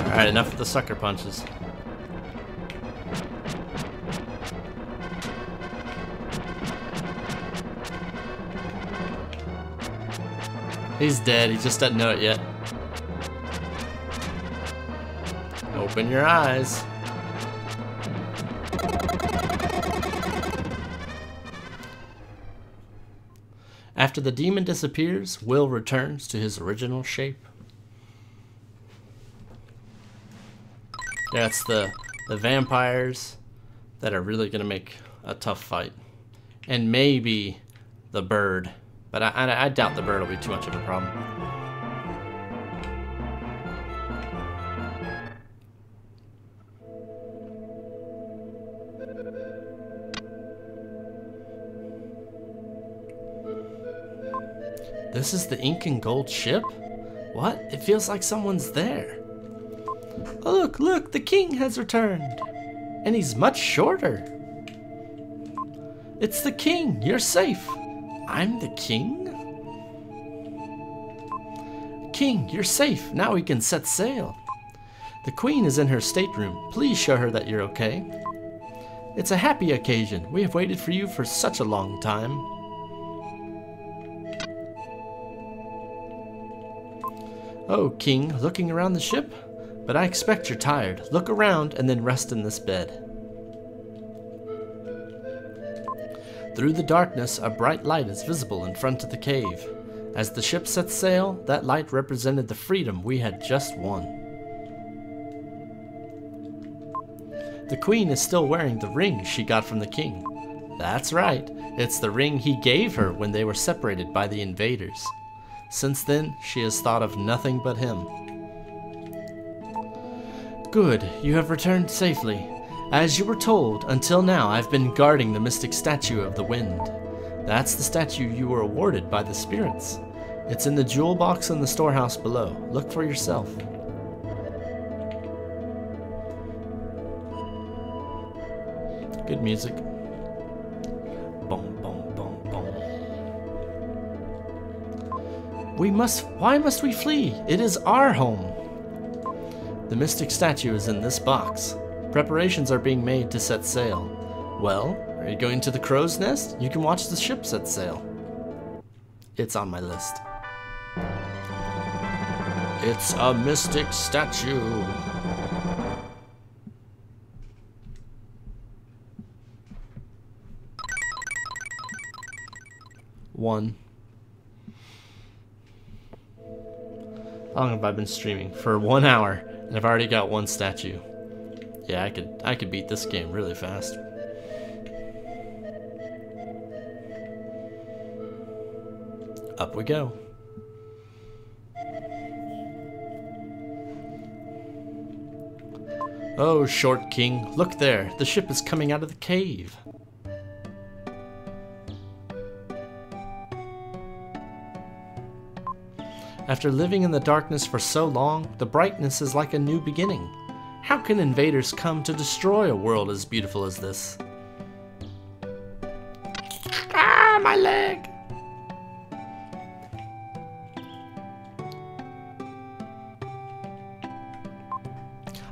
Alright, enough of the sucker punches. He's dead, he just doesn't know it yet. Open your eyes. After the demon disappears, Will returns to his original shape. That's the vampires that are really gonna make a tough fight. And maybe the bird. But I doubt the bird will be too much of a problem. This is the ink and gold ship? What? It feels like someone's there. Oh, look, look, the king has returned. And he's much shorter. It's the king, you're safe. I'm the king? King, you're safe. Now we can set sail. The queen is in her stateroom. Please show her that you're okay. It's a happy occasion. We have waited for you for such a long time. Oh, king, looking around the ship? But I expect you're tired. Look around and then rest in this bed. Through the darkness, a bright light is visible in front of the cave. As the ship set sail, that light represented the freedom we had just won. The queen is still wearing the ring she got from the king. That's right, it's the ring he gave her when they were separated by the invaders. Since then, she has thought of nothing but him. Good, you have returned safely. As you were told, until now I've been guarding the mystic statue of the wind. That's the statue you were awarded by the spirits. It's in the jewel box in the storehouse below. Look for yourself. Good music. Boom, boom, boom, boom. Why must we flee? It is our home. The mystic statue is in this box. Preparations are being made to set sail. Well, are you going to the crow's nest? You can watch the ship set sail. It's on my list. It's a mystic statue. One. How long have I been streaming? For 1 hour, and I've already got one statue. Yeah, I could beat this game really fast. Up we go. Oh, short king, look there. The ship is coming out of the cave. After living in the darkness for so long, the brightness is like a new beginning. How can invaders come to destroy a world as beautiful as this? Ah, my leg!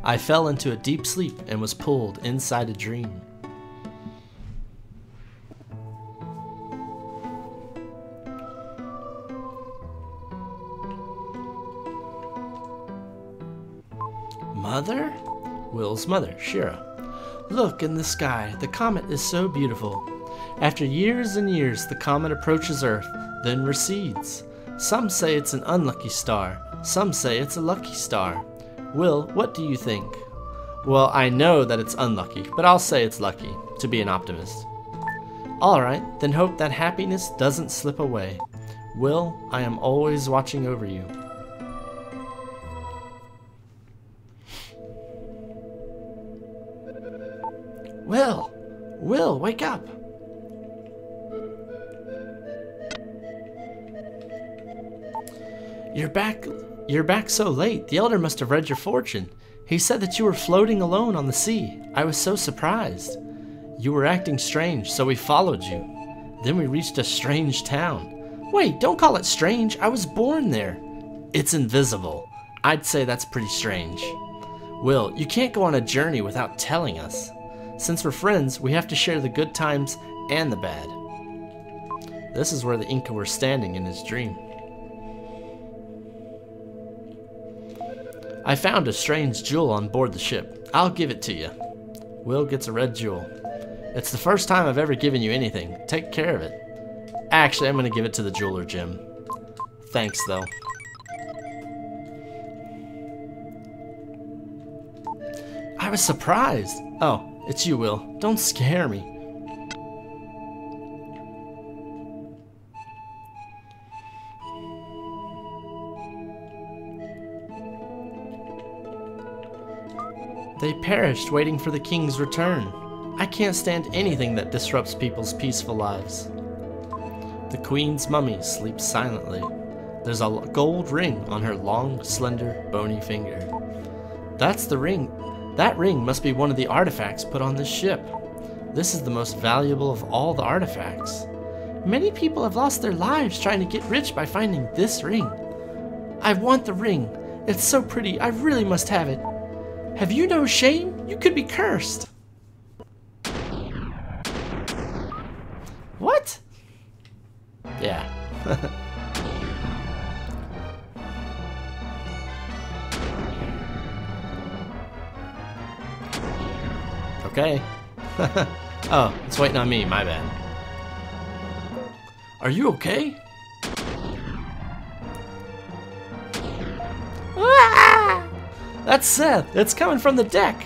I fell into a deep sleep and was pulled inside a dream. Mother? Will's mother, Shira. Look in the sky, the comet is so beautiful. After years and years, the comet approaches Earth, then recedes. Some say it's an unlucky star, some say it's a lucky star. Will, what do you think? Well, I know that it's unlucky, but I'll say it's lucky, to be an optimist. Alright, then hope that happiness doesn't slip away. Will, I am always watching over you. Will, wake up! You're back so late. The elder must have read your fortune. He said that you were floating alone on the sea. I was so surprised. You were acting strange, so we followed you. Then we reached a strange town. Wait, don't call it strange. I was born there. It's invisible. I'd say that's pretty strange. Will, you can't go on a journey without telling us. Since we're friends, we have to share the good times and the bad. This is where the Inca were standing in his dream. I found a strange jewel on board the ship. I'll give it to you. Will gets a red jewel. It's the first time I've ever given you anything. Take care of it. Actually, I'm going to give it to the jeweler, Jim. Thanks, though. I was surprised. Oh, it's you, Will. Don't scare me. They perished waiting for the king's return. I can't stand anything that disrupts people's peaceful lives. The queen's mummy sleeps silently. There's a gold ring on her long, slender, bony finger. That's the ring. That ring must be one of the artifacts put on this ship. This is the most valuable of all the artifacts. Many people have lost their lives trying to get rich by finding this ring. I want the ring. It's so pretty. I really must have it. Have you no shame? You could be cursed. What? Yeah. Okay. Oh, it's waiting on me, my bad. Are you okay? Ah! That's Seth. It's coming from the deck.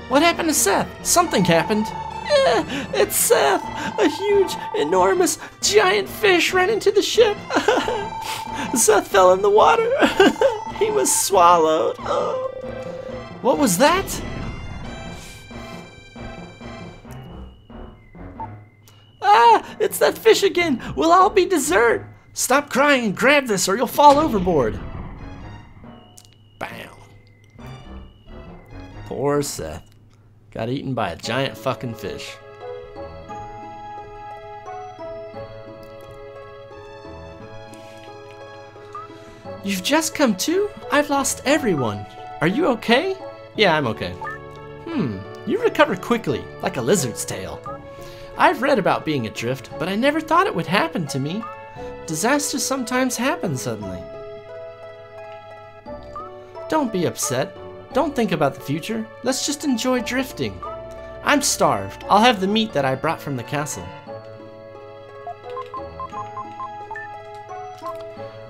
What happened to Seth? Something happened. It's Seth. A huge, enormous, giant fish ran into the ship. Seth fell in the water. He was swallowed. Oh. What was that? Ah, it's that fish again. We'll all be dessert. Stop crying and grab this or you'll fall overboard. Bam. Poor Seth. Got eaten by a giant fucking fish. You've just come to? I've lost everyone. Are you okay? Yeah, I'm okay. You recover quickly, like a lizard's tail. I've read about being adrift, but I never thought it would happen to me. Disasters sometimes happen suddenly. Don't be upset. Don't think about the future. Let's just enjoy drifting. I'm starved. I'll have the meat that I brought from the castle.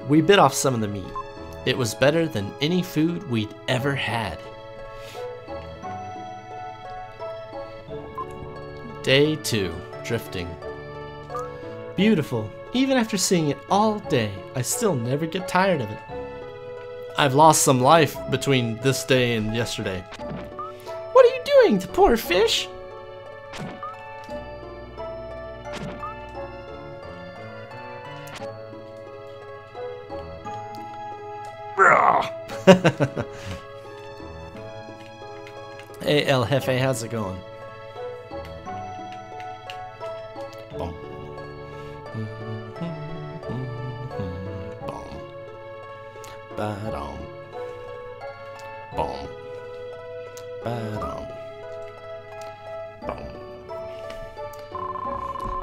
We bit off some of the meat. It was better than any food we'd ever had. Day 2, drifting. Beautiful. Even after seeing it all day, I still never get tired of it. I've lost some life between this day and yesterday. What are you doing, the poor fish? Hey El Jefe, how's it going? Boom. Boom. Ba-dum. Boom. Ba-dum. Boom.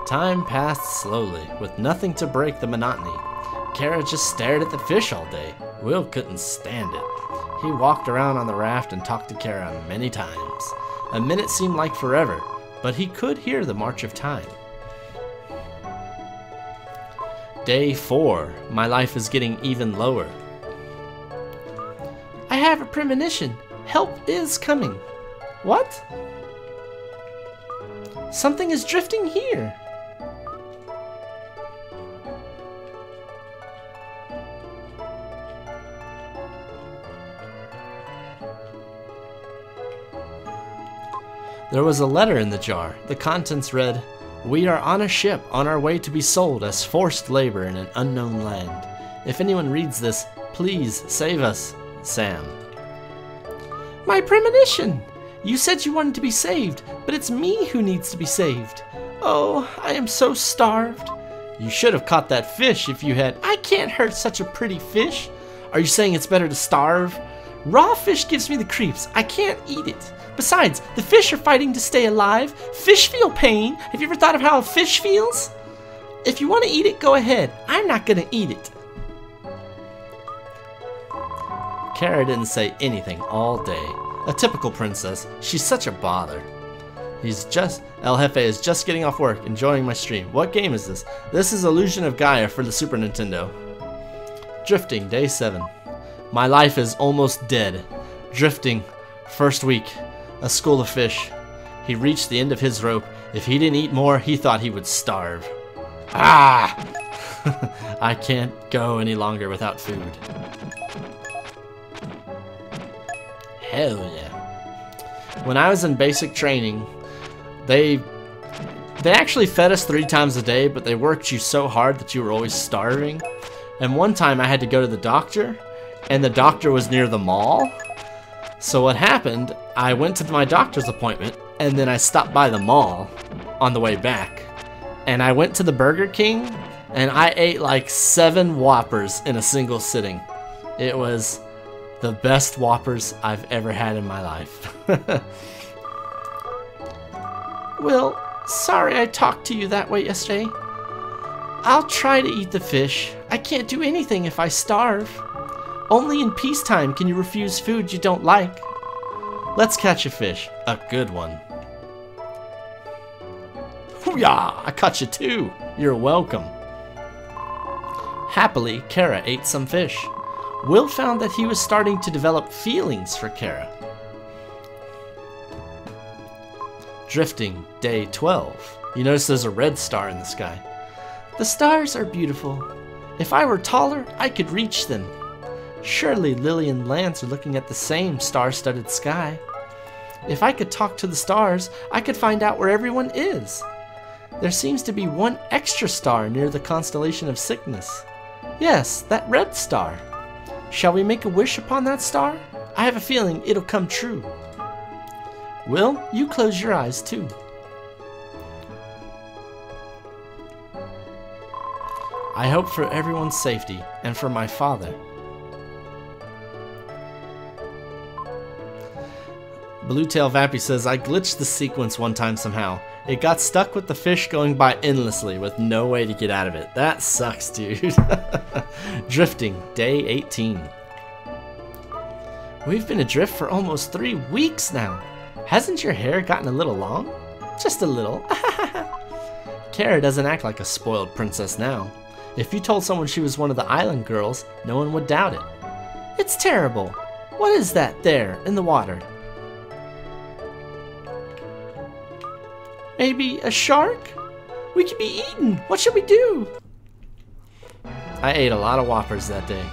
Time passed slowly, with nothing to break the monotony. Kara just stared at the fish all day. Will couldn't stand it. He walked around on the raft and talked to Kara many times. A minute seemed like forever, but he could hear the march of time. Day 4. My life is getting even lower. I have a premonition. Help is coming. What? Something is drifting here. There was a letter in the jar. The contents read, "We are on a ship on our way to be sold as forced labor in an unknown land. If anyone reads this, please save us, Sam." My premonition! You said you wanted to be saved, but it's me who needs to be saved. Oh, I am so starved. You should have caught that fish if you had. I can't hurt such a pretty fish. Are you saying it's better to starve? Raw fish gives me the creeps. I can't eat it. Besides, the fish are fighting to stay alive. Fish feel pain. Have you ever thought of how a fish feels? If you want to eat it, go ahead. I'm not going to eat it. Kara didn't say anything all day. A typical princess. She's such a bother. El Jefe is just getting off work, enjoying my stream. What game is this? This is Illusion of Gaia for the Super Nintendo. Drifting, day 7. My life is almost dead. Drifting, first week. A school of fish. He reached the end of his rope. If he didn't eat more, he thought he would starve. Ah! I can't go any longer without food. Hell yeah. When I was in basic training, they actually fed us 3 times a day, but they worked you so hard that you were always starving. And one time I had to go to the doctor, and the doctor was near the mall. So what happened, I went to my doctor's appointment, and then I stopped by the mall on the way back. And I went to the Burger King, and I ate like 7 Whoppers in a single sitting. It was the best Whoppers I've ever had in my life. Well, sorry I talked to you that way yesterday. I'll try to eat the fish. I can't do anything if I starve. Only in peacetime can you refuse food you don't like. Let's catch a fish. A good one. Hoo-yah! I caught you too. You're welcome. Happily, Kara ate some fish. Will found that he was starting to develop feelings for Kara. Drifting, day 12. You notice there's a red star in the sky. The stars are beautiful. If I were taller, I could reach them. Surely Lily and Lance are looking at the same star-studded sky. If I could talk to the stars, I could find out where everyone is. There seems to be one extra star near the constellation of sickness. Yes, that red star. Shall we make a wish upon that star? I have a feeling it'll come true. Will, you close your eyes too. I hope for everyone's safety and for my father. Bluetail Vappy says, I glitched the sequence one time somehow. It got stuck with the fish going by endlessly with no way to get out of it. That sucks, dude. Drifting, day 18. We've been adrift for almost 3 weeks now. Hasn't your hair gotten a little long? Just a little. Kara doesn't act like a spoiled princess now. If you told someone she was one of the island girls, no one would doubt it. It's terrible. What is that there in the water? Maybe a shark? We could be eaten. What should we do? I ate a lot of Whoppers that day.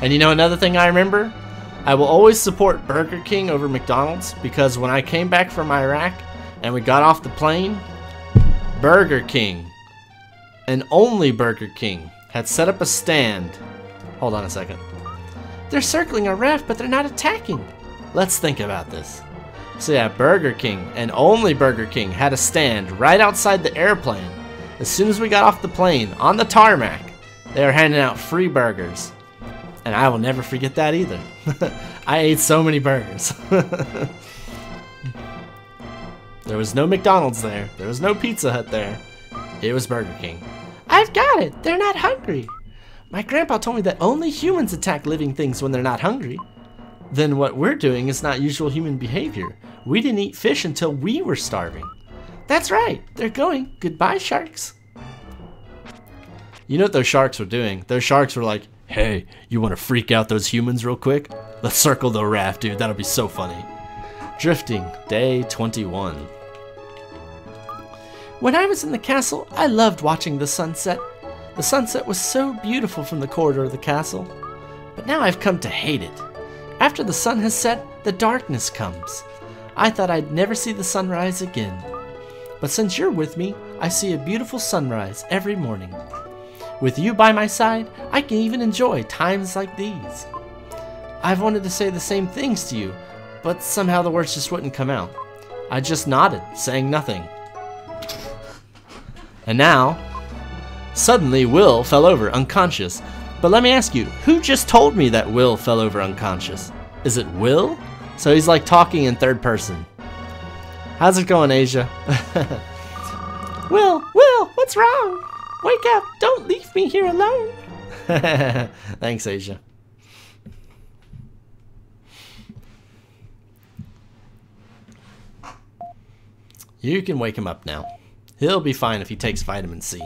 And you know another thing I remember? I will always support Burger King over McDonald's because when I came back from Iraq and we got off the plane, Burger King, and only Burger King, had set up a stand. Hold on a second. They're circling our raft, but they're not attacking. Let's think about this. So yeah, Burger King, and only Burger King, had a stand right outside the airplane. As soon as we got off the plane, on the tarmac, they were handing out free burgers. And I will never forget that either. I ate so many burgers. There was no McDonald's there. There was no Pizza Hut there. It was Burger King. I've got it! They're not hungry! My grandpa told me that only humans attack living things when they're not hungry. Then what we're doing is not usual human behavior. We didn't eat fish until we were starving. That's right! They're going. Goodbye, sharks. You know what those sharks were doing? Those sharks were like, hey, you want to freak out those humans real quick? Let's circle the raft, dude. That'll be so funny. Drifting, day 21. When I was in the castle, I loved watching the sunset. The sunset was so beautiful from the corridor of the castle. But now I've come to hate it. After the sun has set, the darkness comes. I thought I'd never see the sunrise again. But since you're with me, I see a beautiful sunrise every morning. With you by my side, I can even enjoy times like these. I've wanted to say the same things to you, but somehow the words just wouldn't come out. I just nodded, saying nothing. And now, suddenly Will fell over unconscious. But let me ask you, who just told me that Will fell over unconscious? Is it Will? So he's like talking in third person. How's it going, Asia? Will, what's wrong? Wake up, don't leave me here alone. Thanks, Asia. You can wake him up now. He'll be fine if he takes vitamin C.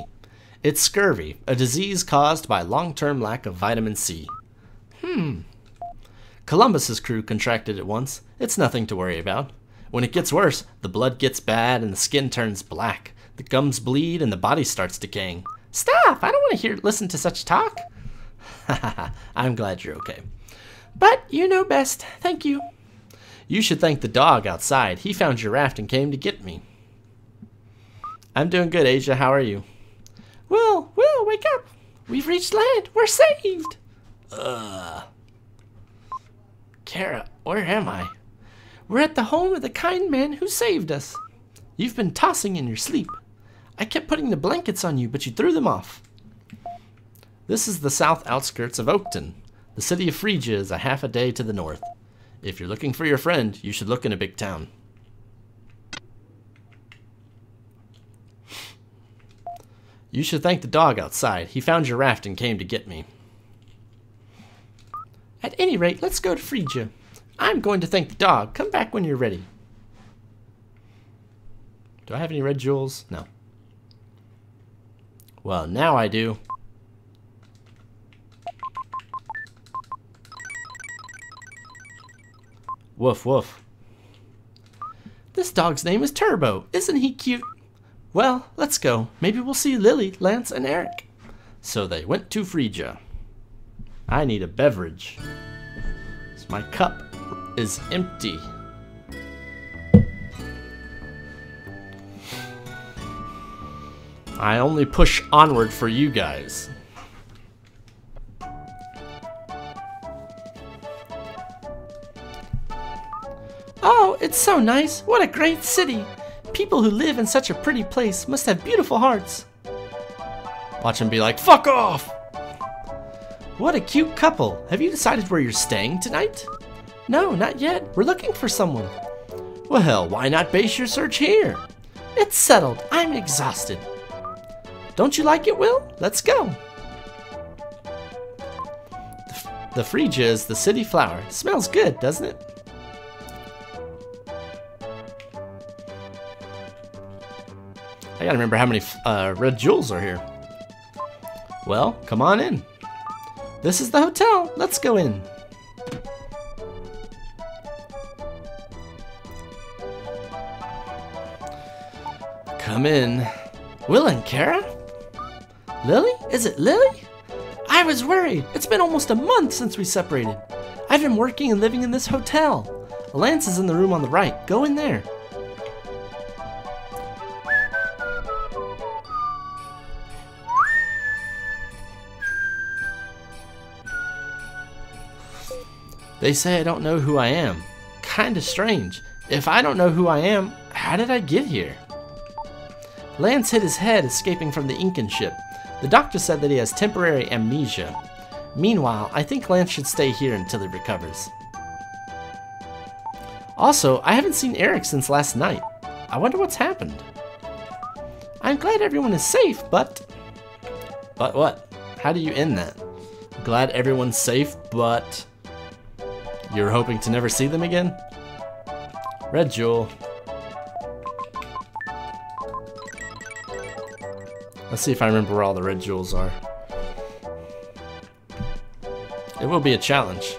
It's scurvy, a disease caused by long-term lack of vitamin C. Columbus's crew contracted it once. It's nothing to worry about. When it gets worse, the blood gets bad and the skin turns black. The gums bleed and the body starts decaying. Stop! I don't want to listen to such talk. I'm glad you're okay. But you know best. Thank you. You should thank the dog outside. He found your raft and came to get me. I'm doing good, Asia. How are you? Will, wake up. We've reached land. We're saved. Kara, where am I? We're at the home of the kind man who saved us. You've been tossing in your sleep. I kept putting the blankets on you, but you threw them off. This is the south outskirts of Oakton. The city of Phrygia is a half a day to the north. If you're looking for your friend, you should look in a big town. You should thank the dog outside. He found your raft and came to get me. At any rate, let's go to Phrygia. I'm going to thank the dog. Come back when you're ready. Do I have any red jewels? No. Well, now I do. Woof, woof. This dog's name is Turbo. Isn't he cute? Well, let's go. Maybe we'll see Lily, Lance, and Eric. So they went to Phrygia. I need a beverage. So my cup is empty. I only push onward for you guys. Oh, it's so nice. What a great city. People who live in such a pretty place must have beautiful hearts. Watch him be like, fuck off! What a cute couple. Have you decided where you're staying tonight? No, not yet. We're looking for someone. Well, hell, why not base your search here? It's settled. I'm exhausted. Don't you like it, Will? Let's go. The Phrygia is the city flower. Smells good, doesn't it? I gotta remember how many red jewels are here. Well, come on in. This is the hotel. Let's go in. Come in. Will and Kara? Lily? Is it Lily? I was worried. It's been almost a month since we separated. I've been working and living in this hotel. Lance is in the room on the right. Go in there. They say I don't know who I am. Kinda strange. If I don't know who I am, how did I get here? Lance hit his head escaping from the Incan ship. The doctor said that he has temporary amnesia. Meanwhile, I think Lance should stay here until he recovers. Also, I haven't seen Eric since last night. I wonder what's happened. I'm glad everyone is safe, but... But what? How do you end that? Glad everyone's safe, but you're hoping to never see them again? Red jewel. Let's see if I remember where all the red jewels are. It will be a challenge.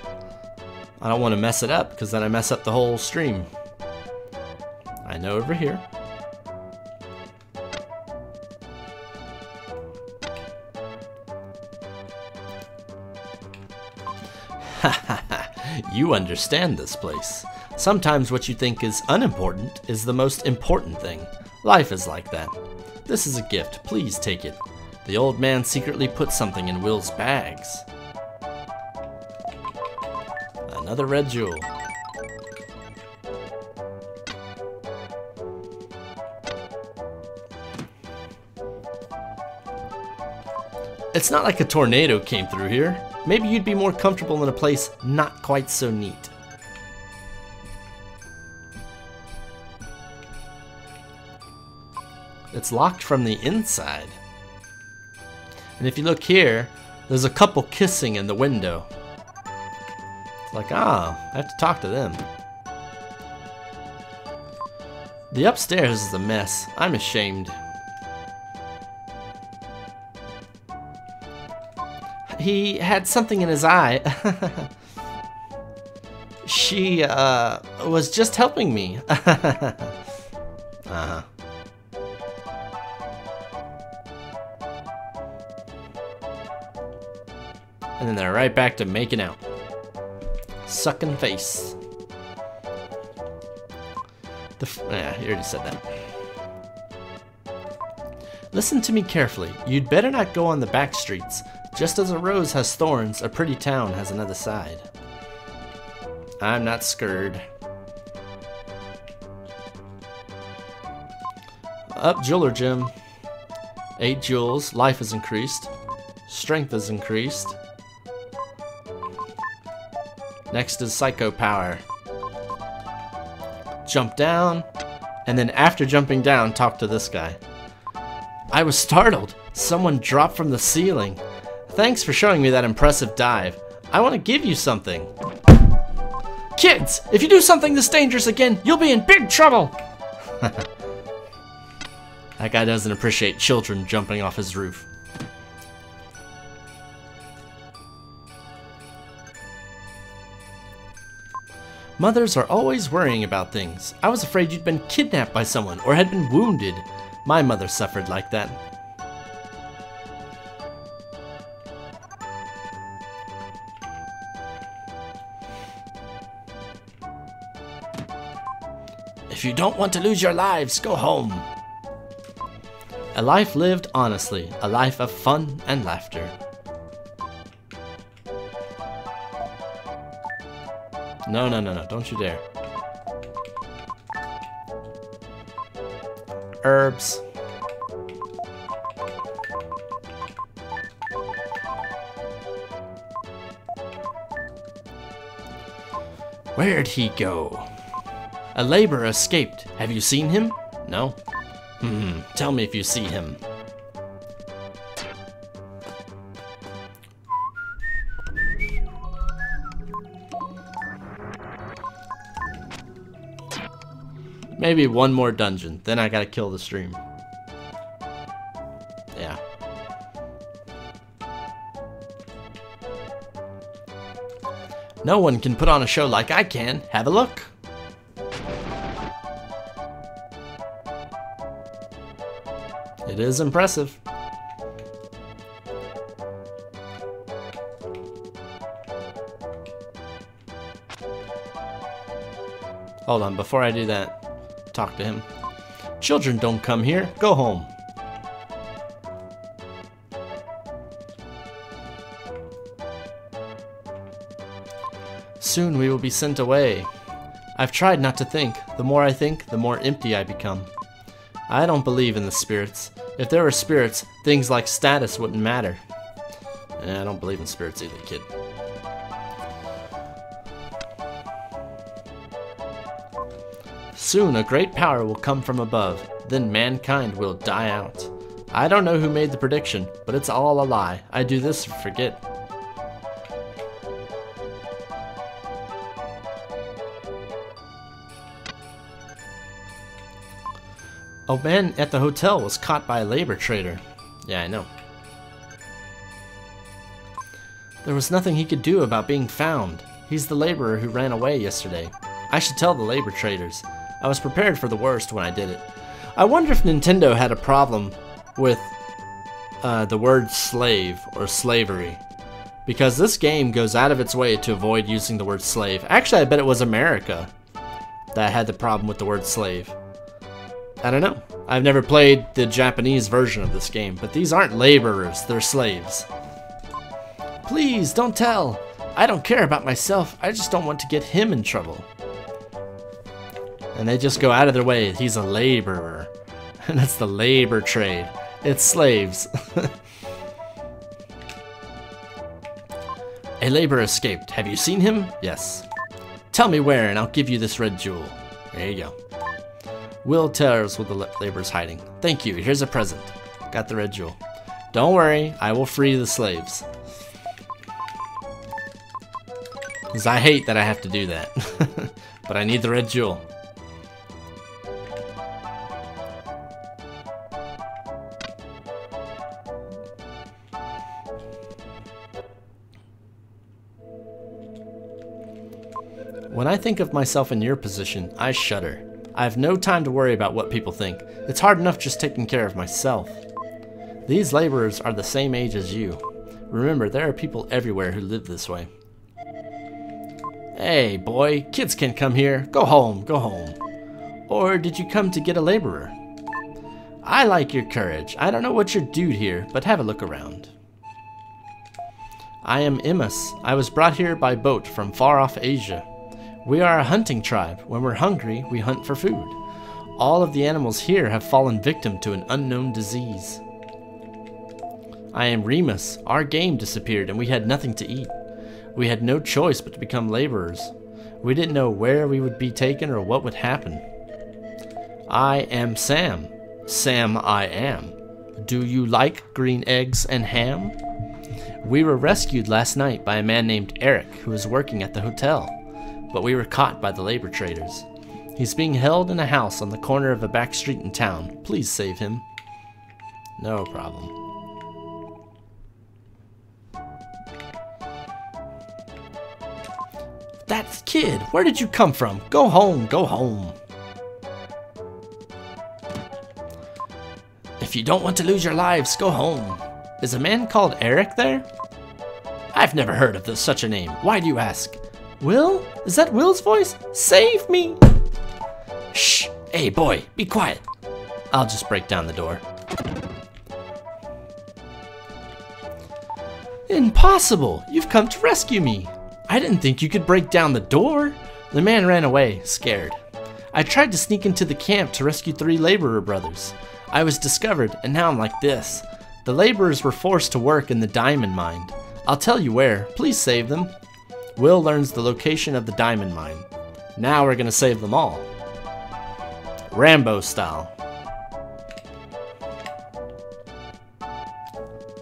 I don't want to mess it up, because then I mess up the whole stream. I know over here. You understand this place. Sometimes what you think is unimportant is the most important thing. Life is like that. This is a gift. Please take it. The old man secretly put something in Will's bags. Another red jewel. It's not like a tornado came through here. Maybe you'd be more comfortable in a place not quite so neat. It's locked from the inside. And if you look here, there's a couple kissing in the window. It's like, I have to talk to them. The upstairs is a mess. I'm ashamed. He had something in his eye. She was just helping me. Uh-huh. And then they're right back to making out. Sucking face. Yeah, you already said that. Listen to me carefully. You'd better not go on the back streets. Just as a rose has thorns, a pretty town has another side. I'm not scared. Up, jeweler gem. 8 jewels. Life is increased. Strength is increased. Next is psycho power. Jump down, and then after jumping down, talk to this guy. I was startled. Someone dropped from the ceiling. Thanks for showing me that impressive dive. I want to give you something. Kids, if you do something this dangerous again, you'll be in big trouble. That guy doesn't appreciate children jumping off his roof. Mothers are always worrying about things. I was afraid you'd been kidnapped by someone or had been wounded. My mother suffered like that. If you don't want to lose your lives, go home. A life lived honestly, a life of fun and laughter. No, no, no, no, don't you dare. Herbs. Where'd he go? A laborer escaped. Have you seen him? No? Tell me if you see him. Maybe one more dungeon, then I gotta kill the stream. Yeah. No one can put on a show like I can. Have a look. It is impressive. Hold on, before I do that, talk to him. Children don't come here. Go home. Soon we will be sent away. I've tried not to think. The more I think, the more empty I become. I don't believe in the spirits. If there were spirits, things like status wouldn't matter. And I don't believe in spirits either, kid. Soon a great power will come from above. Then mankind will die out. I don't know who made the prediction, but it's all a lie. I do this, forget. A man at the hotel was caught by a labor trader. Yeah, I know. There was nothing he could do about being found. He's the laborer who ran away yesterday. I should tell the labor traders. I was prepared for the worst when I did it. I wonder if Nintendo had a problem with the word slave or slavery. Because this game goes out of its way to avoid using the word slave. Actually, I bet it was America that had the problem with the word slave. I don't know. I've never played the Japanese version of this game, but these aren't laborers, they're slaves. Please, don't tell. I don't care about myself, I just don't want to get him in trouble. And they just go out of their way. He's a laborer. And that's the labor trade. It's slaves. A laborer escaped. Have you seen him? Yes. Tell me where and I'll give you this red jewel. There you go. Will tells where the laborer's hiding. Thank you, here's a present. Got the red jewel. Don't worry, I will free the slaves. Because I hate that I have to do that. But I need the red jewel. When I think of myself in your position, I shudder. I have no time to worry about what people think. It's hard enough just taking care of myself. These laborers are the same age as you. Remember, there are people everywhere who live this way. Hey, boy, kids can't come here. Go home, go home. Or did you come to get a laborer? I like your courage. I don't know what you're doing here, but have a look around. I am Imus. I was brought here by boat from far off Asia. We are a hunting tribe. When we're hungry, we hunt for food. All of the animals here have fallen victim to an unknown disease. I am Remus. Our game disappeared and we had nothing to eat. We had no choice but to become laborers. We didn't know where we would be taken or what would happen. I am Sam. Sam I am. Do you like green eggs and ham? We were rescued last night by a man named Eric who was working at the hotel. But we were caught by the labor traders. He's being held in a house on the corner of a back street in town. Please save him. No problem. That kid, where did you come from? Go home, go home. If you don't want to lose your lives, go home. Is a man called Eric there? I've never heard of such a name. Why do you ask? Will? Is that Will's voice? Save me! Shh! Hey, boy, be quiet. I'll just break down the door. Impossible! You've come to rescue me. I didn't think you could break down the door. The man ran away, scared. I tried to sneak into the camp to rescue 3 laborer brothers. I was discovered, and now I'm like this. The laborers were forced to work in the diamond mine. I'll tell you where. Please save them. Will learns the location of the diamond mine. Now we're gonna save them all. Rambo style.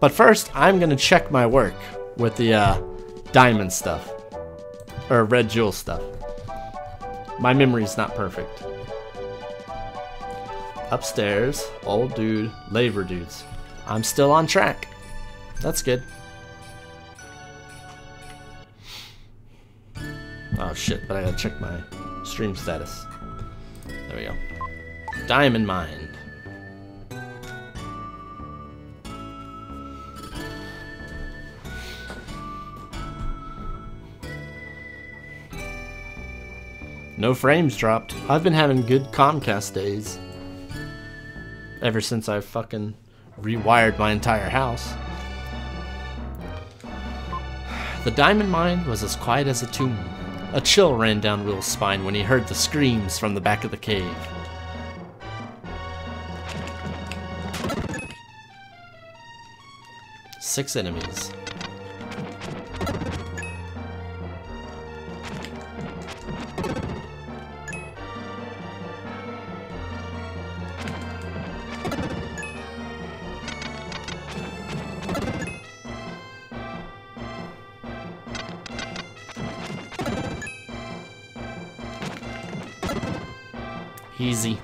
But first, I'm gonna check my work with the diamond stuff. Or red jewel stuff. My memory's not perfect. Upstairs, old dude, labor dudes. I'm still on track. That's good. Oh shit, but I gotta check my stream status. There we go. Diamond mine. No frames dropped. I've been having good Comcast days. Ever since I fucking rewired my entire house. The diamond mine was as quiet as a tomb. A chill ran down Will's spine when he heard the screams from the back of the cave. Six enemies. Easy.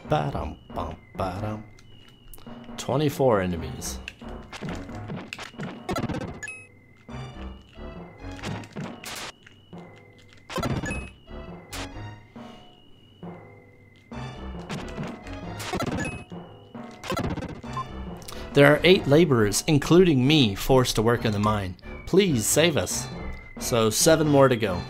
Ba-dum, bum, ba-dum. 24 enemies. There are 8 laborers, including me, forced to work in the mine. Please save us. So 7 more to go.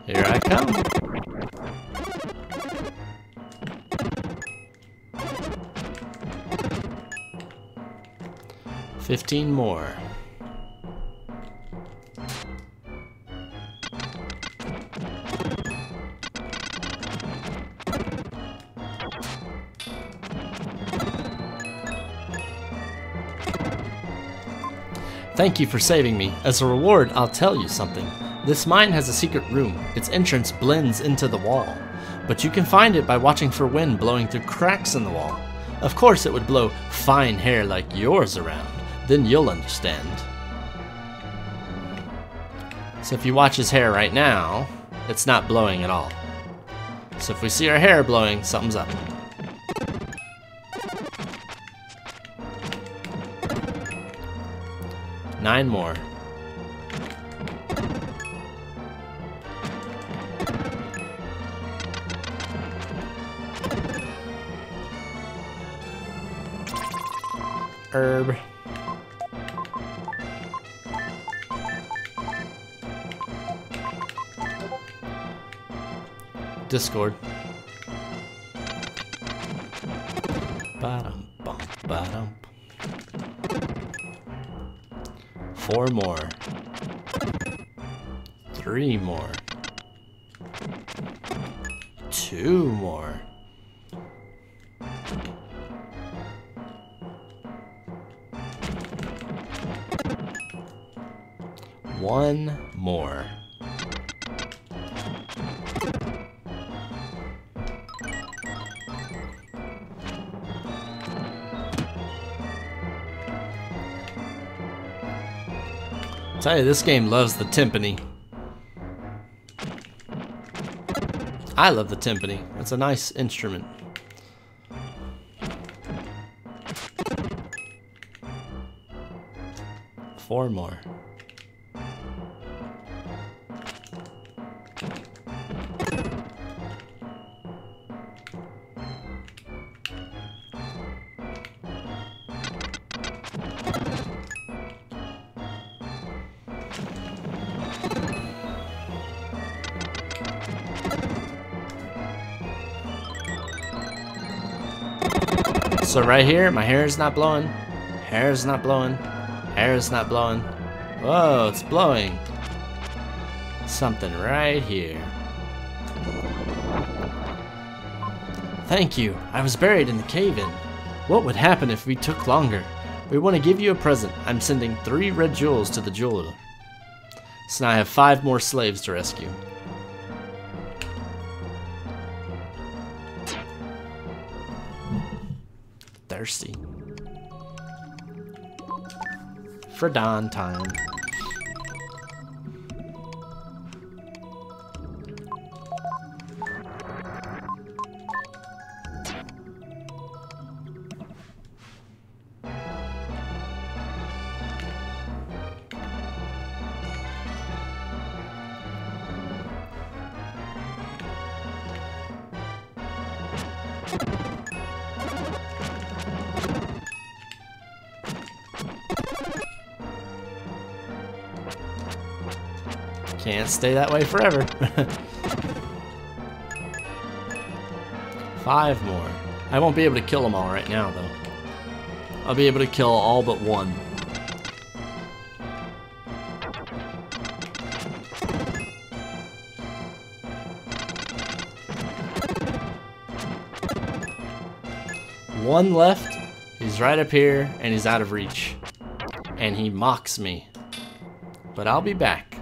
Here I come. $15 more. Thank you for saving me. As a reward, I'll tell you something. This mine has a secret room. Its entrance blends into the wall. But you can find it by watching for wind blowing through cracks in the wall. Of course it would blow fine hair like yours around. Then you'll understand. So if you watch his hair right now, it's not blowing at all. So if we see our hair blowing, something's up. Nine more. Herb. Discord. Ba-dum, bum, ba-dum. 4 more. 3 more. 2 more. 1 more. Tell you, this game loves the timpani. I love the timpani. It's a nice instrument. Four more. So right here, my hair is not blowing. Hair is not blowing. Hair is not blowing. Whoa, it's blowing. Something right here. Thank you. I was buried in the cave-in. What would happen if we took longer? We want to give you a present. I'm sending 3 red jewels to the jeweler. So now I have 5 more slaves to rescue. Thirsty. For dawn time. Can't stay that way forever. 5 more. I won't be able to kill them all right now, though. I'll be able to kill all but 1. One left. He's right up here, and he's out of reach. and he mocks me. But I'll be back.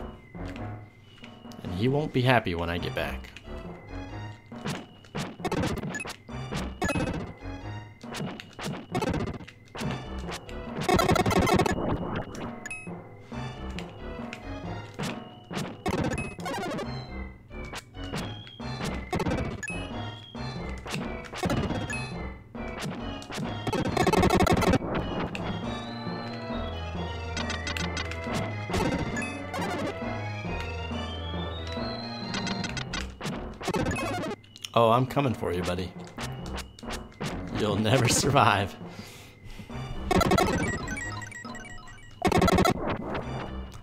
And he won't be happy when I get back. Oh, I'm coming for you, buddy. You'll never survive.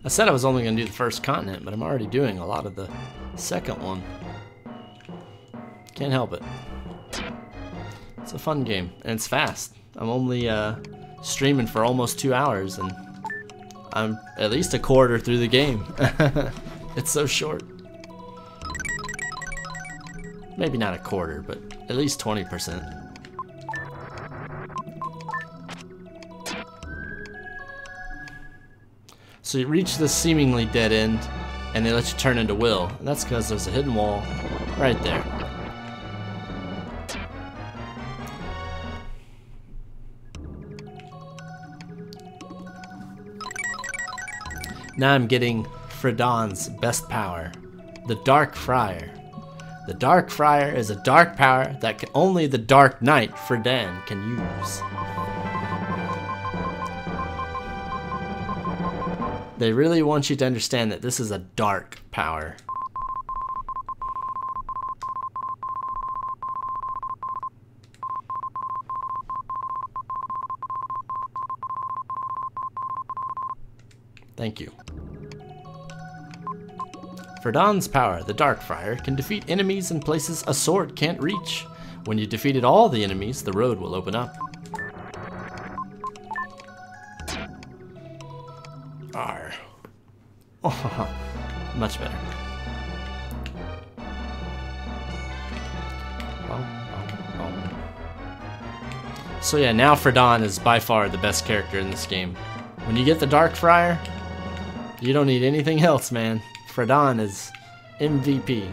I said I was only going to do the first continent, but I'm already doing a lot of the second one. Can't help it. It's a fun game, and it's fast. I'm only streaming for almost 2 hours, and I'm at least a quarter through the game. It's so short. Maybe not a quarter, but at least 20%. So you reach this seemingly dead end, and they let you turn into Will. And that's because there's a hidden wall right there. Now I'm getting Fredawn's best power, the Dark Friar. The Dark Friar is a dark power that only the Dark Knight, Fredan, can use. They really want you to understand that this is a dark power. Thank you. Fredawn's power, the Dark Friar, can defeat enemies in places a sword can't reach. When you defeated all the enemies, the road will open up. Arr. Oh, much better. So yeah, now Fredawn is by far the best character in this game. When you get the Dark Friar, you don't need anything else, man. Fredawn is MVP.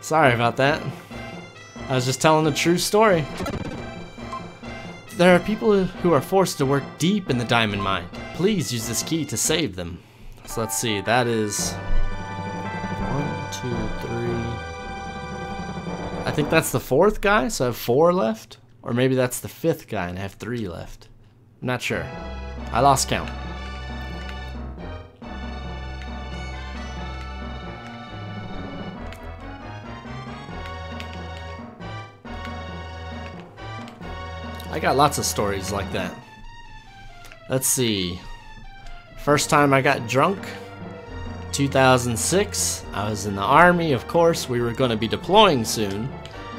Sorry about that. I was just telling a true story. There are people who are forced to work deep in the diamond mine. Please use this key to save them. So let's see, that is 1, 2, 3. I think that's the 4th guy, so I have 4 left. Or maybe that's the 5th guy and I have 3 left. I'm not sure. I lost count. I got lots of stories like that. Let's see. First time I got drunk, 2006. I was in the army, of course. We were going to be deploying soon.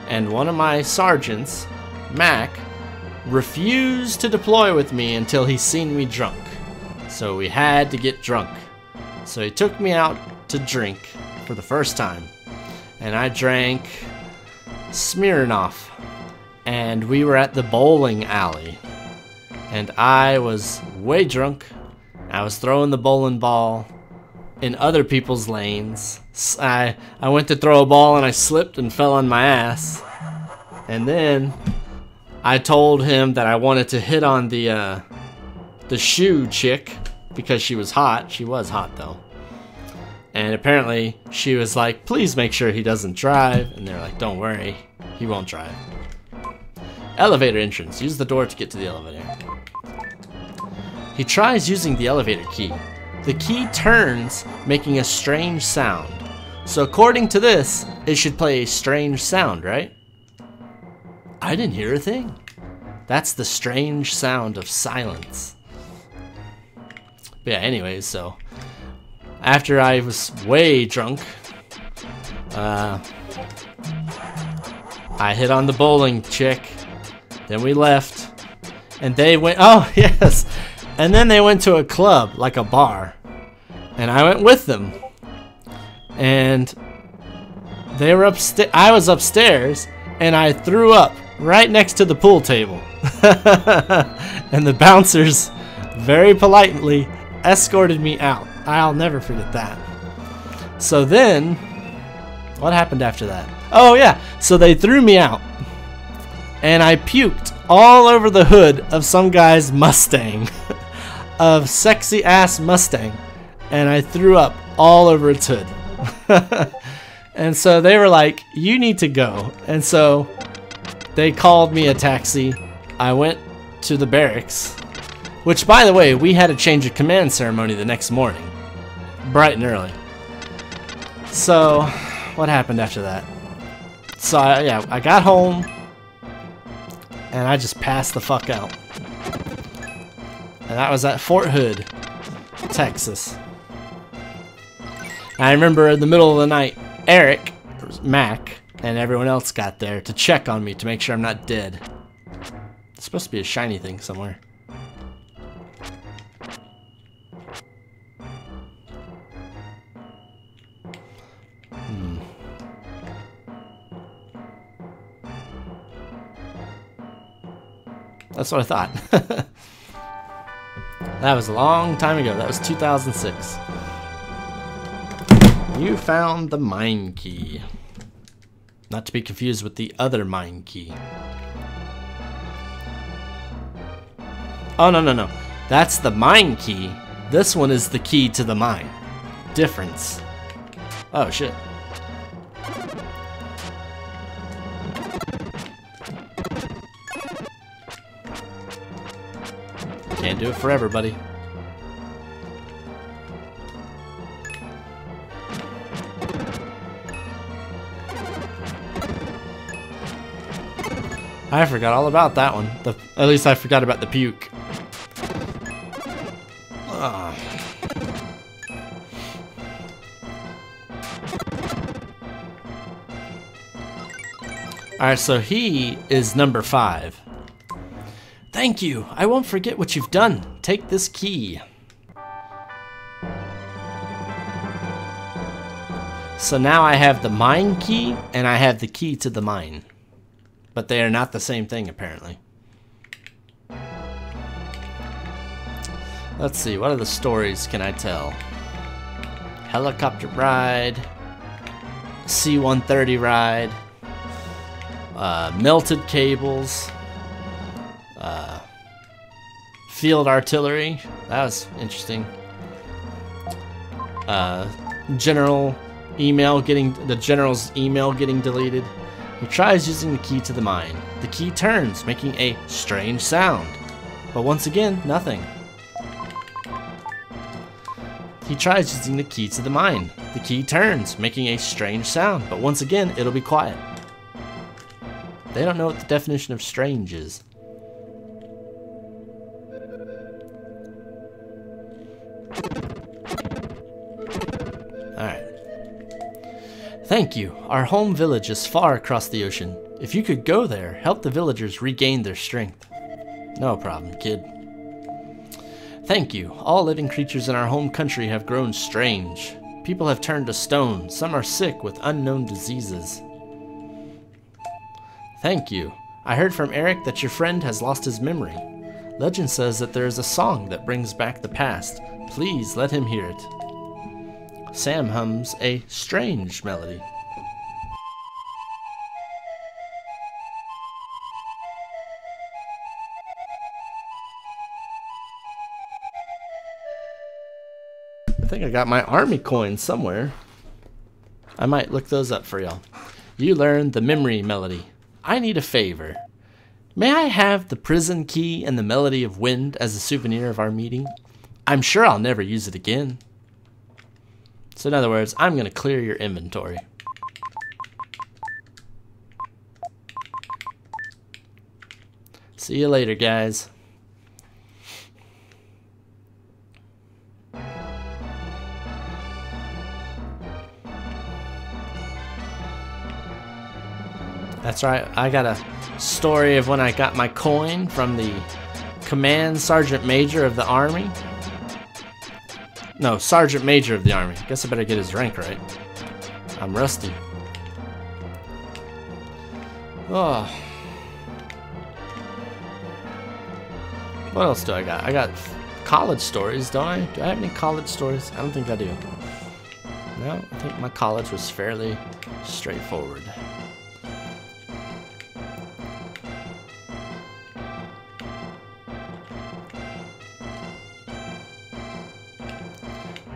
And one of my sergeants, Mac, refused to deploy with me until he seen me drunk. So we had to get drunk. So he took me out to drink for the first time. And I drank Smirnoff. And we were at the bowling alley. And I was way drunk. I was throwing the bowling ball in other people's lanes. I went to throw a ball and I slipped and fell on my ass. And then I told him that I wanted to hit on the shoe chick because she was hot. She was hot though. And apparently she was like, please make sure he doesn't drive. And they're like, don't worry, he won't drive. Elevator entrance. Use the door to get to the elevator. He tries using the elevator key. The key turns, making a strange sound. So according to this, it should play a strange sound, right? I didn't hear a thing. That's the strange sound of silence. But yeah, anyways, so after I was way drunk, I hit on the bowling chick. Then we left, and they went, oh yes, And then they went to a club, like a bar. And I went with them. And they were upstairs. I was upstairs, and I threw up right next to the pool table. And the bouncers very politely escorted me out. I'll never forget that. So then, what happened after that? Oh yeah, so they threw me out. And I puked all over the hood of some guy's Mustang. Of sexy ass Mustang. And I threw up all over its hood. And so they were like, you need to go. And so they called me a taxi. I went to the barracks. Which, by the way, we had a change of command ceremony the next morning. Bright and early. So, what happened after that? So, I got home. And I just passed the fuck out. And that was at Fort Hood, Texas. I remember in the middle of the night, Eric, Mac, and everyone else got there to check on me to make sure I'm not dead. It's supposed to be a shiny thing somewhere. That's what I thought. That was a long time ago. That was 2006. You found the mine key. Not to be confused with the other mine key. Oh, no. That's the mine key. This one is the key to the mine. Difference. Oh, shit. Can't do it forever, buddy. I forgot all about that one. At least I forgot about the puke. Alright, so he is number 5. Thank you. I won't forget what you've done. Take this key. So now I have the mine key and I have the key to the mine. But they are not the same thing, apparently. Let's see, what other stories can I tell? Helicopter ride, C-130 ride, melted cables, field artillery. That was interesting. General's email getting deleted. He tries using the key to the mine. The key turns, making a strange sound. But once again, nothing. He tries using the key to the mine. The key turns, making a strange sound. But once again, it'll be quiet. They don't know what the definition of strange is. Alright. Thank you. Our home village is far across the ocean. If you could go there, help the villagers regain their strength. No problem, kid. Thank you. All living creatures in our home country have grown strange. People have turned to stone. Some are sick with unknown diseases. Thank you. I heard from Eric that your friend has lost his memory. Legend says that there is a song that brings back the past. Please let him hear it. Sam hums a strange melody. I think I got my army coins somewhere. I might look those up for y'all. You learned the memory melody. I need a favor. May I have the prison key and the melody of wind as a souvenir of our meeting? I'm sure I'll never use it again. So in other words, I'm going to clear your inventory. See you later, guys. That's right, I got a story of when I got my coin from the Command Sergeant Major of the Army. No, Sergeant Major of the Army. Guess I better get his rank right. I'm rusty. Oh. What else do I got? I got college stories, don't I? Do I have any college stories? I don't think I do. No, I think my college was fairly straightforward.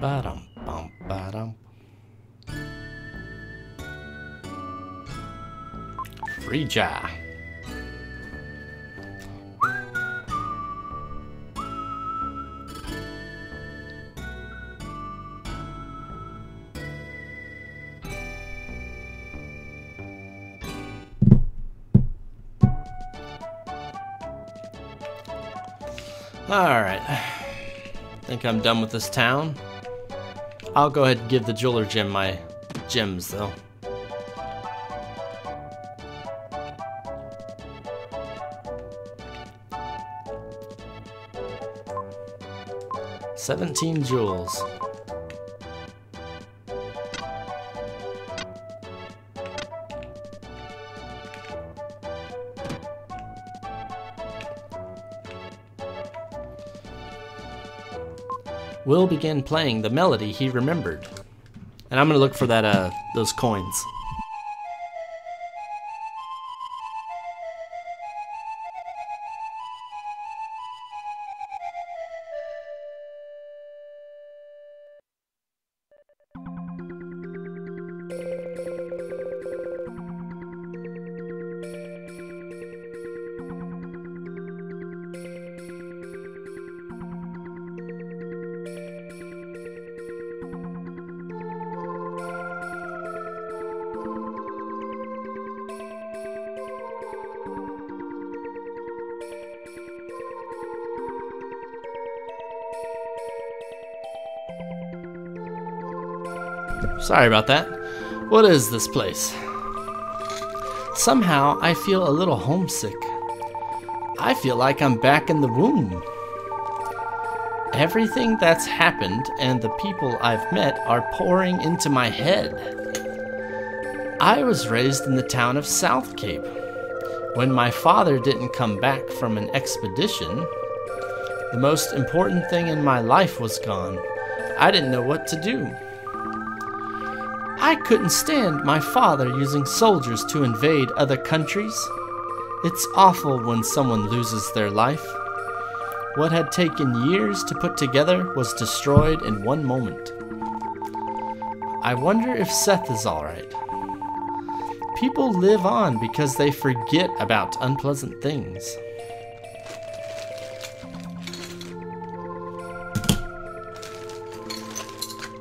Ba-dum, bum, ba-dum. Free Gaia. Alright, I think I'm done with this town. I'll go ahead and give the jeweler gem my gems though. $17 jewels. Will begin playing the melody he remembered. And I'm gonna look for that those coins. Sorry about that. What is this place? Somehow I feel a little homesick. I feel like I'm back in the womb. Everything that's happened and the people I've met are pouring into my head. I was raised in the town of South Cape. When my father didn't come back from an expedition, the most important thing in my life was gone. I didn't know what to do. I couldn't stand my father using soldiers to invade other countries. It's awful when someone loses their life. What had taken years to put together was destroyed in one moment. I wonder if Seth is alright. People live on because they forget about unpleasant things.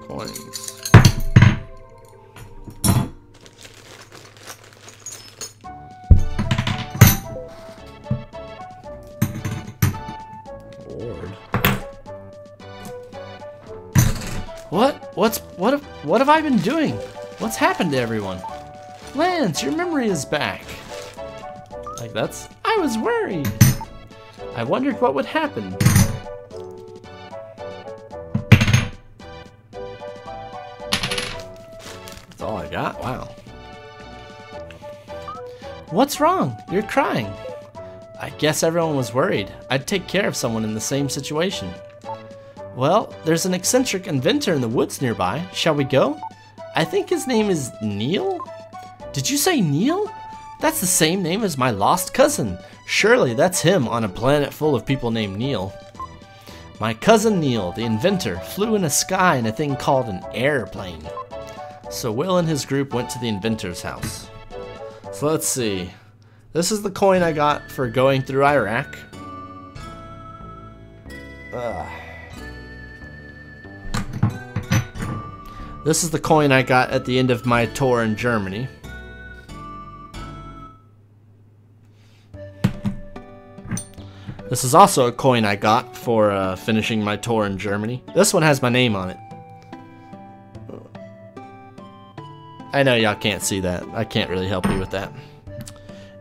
Coins. What have I been doing? What's happened to everyone? Lance, your memory is back. Like I was worried. I wondered what would happen. That's all I got? Wow. What's wrong? You're crying. I guess everyone was worried I'd take care of someone in the same situation. Well, there's an eccentric inventor in the woods nearby. Shall we go? I think his name is Neil? Did you say Neil? That's the same name as my lost cousin. Surely that's him on a planet full of people named Neil. My cousin Neil, the inventor, flew in a sky in a thing called an airplane. So Will and his group went to the inventor's house. So let's see. This is the coin I got for going through Iraq. This is the coin I got at the end of my tour in Germany. This is also a coin I got for finishing my tour in Germany. This one has my name on it. I know y'all can't see that. I can't really help you with that.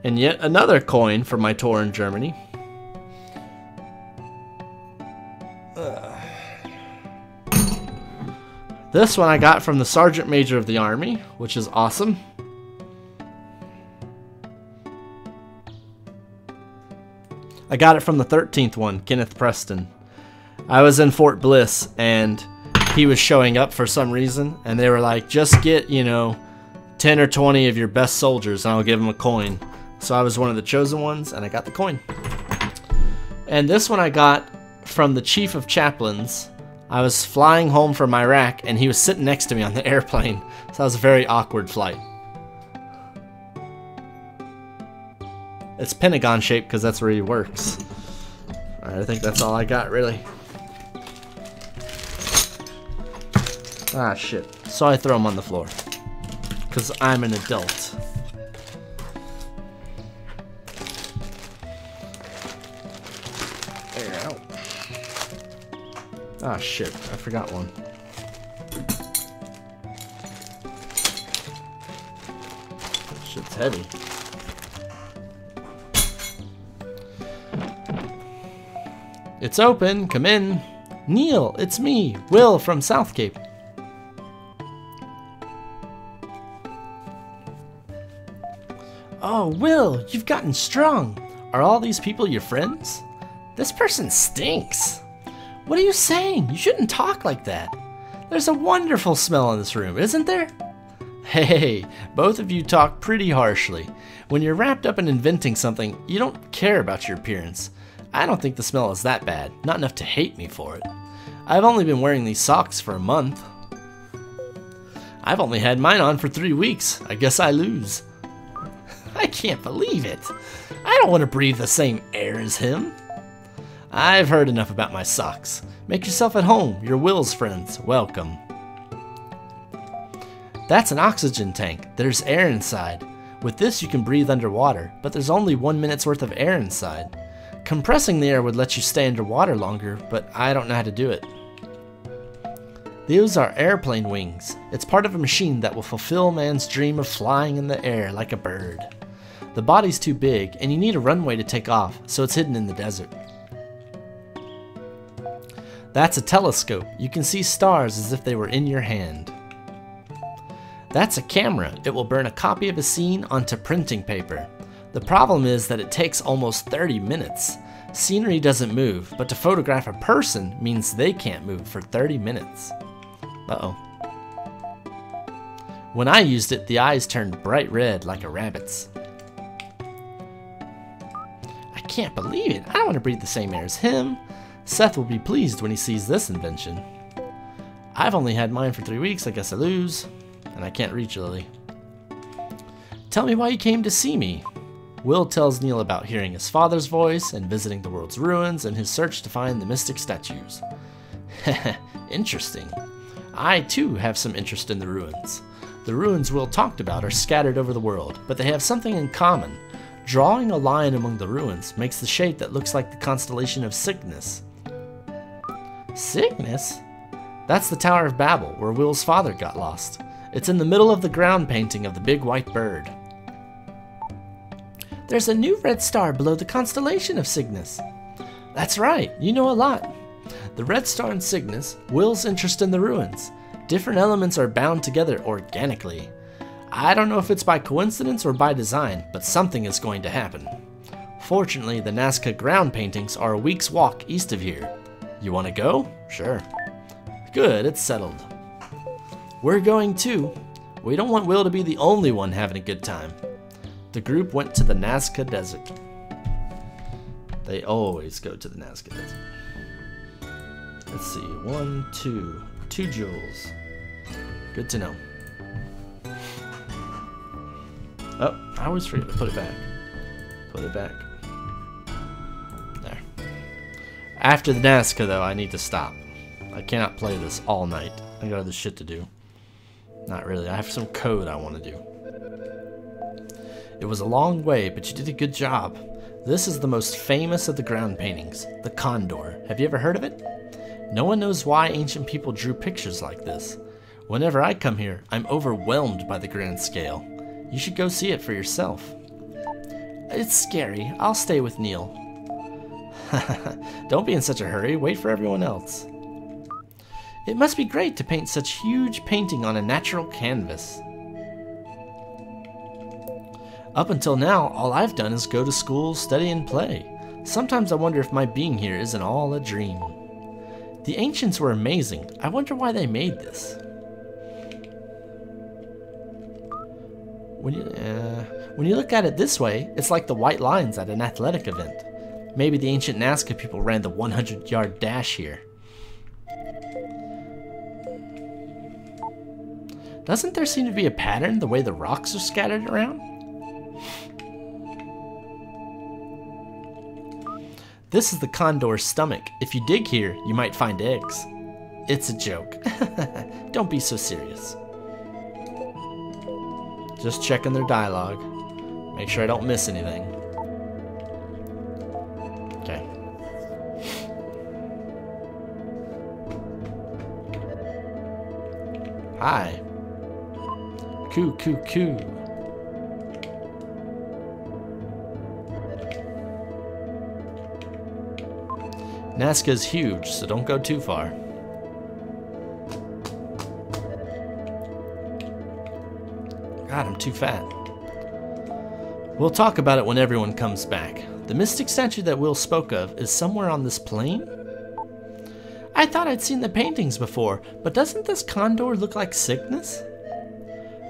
And yet another coin for my tour in Germany. This one I got from the Sergeant Major of the Army, which is awesome. I got it from the 13th one, Kenneth Preston. I was in Fort Bliss, and he was showing up for some reason, and they were like, just get, you know, 10 or 20 of your best soldiers, and I'll give them a coin. So I was one of the chosen ones, and I got the coin. And this one I got from the Chief of Chaplains. I was flying home from Iraq, and he was sitting next to me on the airplane. So that was a very awkward flight. It's pentagon shaped because that's where he works. Alright, I think that's all I got, really. Ah, shit. So I throw them on the floor. Because I'm an adult. There you go. Ah, shit. I forgot one. Shit's heavy. It's open. Come in. Neil, it's me, Will from South Cape. Oh, Will, you've gotten strong. Are all these people your friends? This person stinks. What are you saying? You shouldn't talk like that. There's a wonderful smell in this room, isn't there? Hey, both of you talk pretty harshly. When you're wrapped up in inventing something, you don't care about your appearance. I don't think the smell is that bad, not enough to hate me for it. I've only been wearing these socks for a month. I've only had mine on for 3 weeks. I guess I lose. I can't believe it. I don't want to breathe the same air as him. I've heard enough about my socks. Make yourself at home. You're Will's friends. Welcome. That's an oxygen tank. There's air inside. With this you can breathe underwater, but there's only 1 minute's worth of air inside. Compressing the air would let you stay underwater longer, but I don't know how to do it. Those are airplane wings. It's part of a machine that will fulfill man's dream of flying in the air like a bird. The body's too big, and you need a runway to take off, so it's hidden in the desert. That's a telescope. You can see stars as if they were in your hand. That's a camera. It will burn a copy of a scene onto printing paper. The problem is that it takes almost 30 minutes. Scenery doesn't move, but to photograph a person means they can't move for 30 minutes. Uh-oh. When I used it, the eyes turned bright red like a rabbit's. I can't believe it. I don't want to breathe the same air as him. Seth will be pleased when he sees this invention. I've only had mine for 3 weeks. I guess I lose. And I can't reach Lily. Tell me why you came to see me. Will tells Neil about hearing his father's voice and visiting the world's ruins and his search to find the mystic statues. Interesting. I too have some interest in the ruins. The ruins Will talked about are scattered over the world, but they have something in common. Drawing a line among the ruins makes the shape that looks like the constellation of Cygnus. Cygnus? That's the Tower of Babel, where Will's father got lost. It's in the middle of the ground painting of the big white bird. There's a new red star below the constellation of Cygnus. That's right, you know a lot. The red star in Cygnus, Will's interest in the ruins. Different elements are bound together organically. I don't know if it's by coincidence or by design, but something is going to happen. Fortunately, the Nazca ground paintings are a week's walk east of here. You want to go? Sure. Good, it's settled. We're going too. We don't want Will to be the only one having a good time. The group went to the Nazca Desert. They always go to the Nazca Desert. Let's see, 1, 2 jewels. Good to know. Oh, I always forget to put it back. Put it back. There. After the Nazca, though, I need to stop. I cannot play this all night. I got other shit to do. Not really. I have some code I want to do. It was a long way, but you did a good job. This is the most famous of the ground paintings, the Condor. Have you ever heard of it? No one knows why ancient people drew pictures like this. Whenever I come here, I'm overwhelmed by the grand scale. You should go see it for yourself. It's scary. I'll stay with Neil. Don't be in such a hurry. Wait for everyone else. It must be great to paint such huge painting on a natural canvas. Up until now, all I've done is go to school, study, and play. Sometimes I wonder if my being here isn't all a dream. The ancients were amazing. I wonder why they made this. When you look at it this way, it's like the white lines at an athletic event. Maybe the ancient Nazca people ran the 100-yard dash here. Doesn't there seem to be a pattern the way the rocks are scattered around? This is the condor's stomach. If you dig here, you might find eggs. It's a joke. Don't be so serious. Just checking their dialogue. Make sure I don't miss anything. Okay. Hi. Coo, coo, coo. Nazca's huge, so don't go too far. God, I'm too fat. We'll talk about it when everyone comes back. The mystic statue that Will spoke of is somewhere on this plain? I thought I'd seen the paintings before, but doesn't this condor look like Cygnus?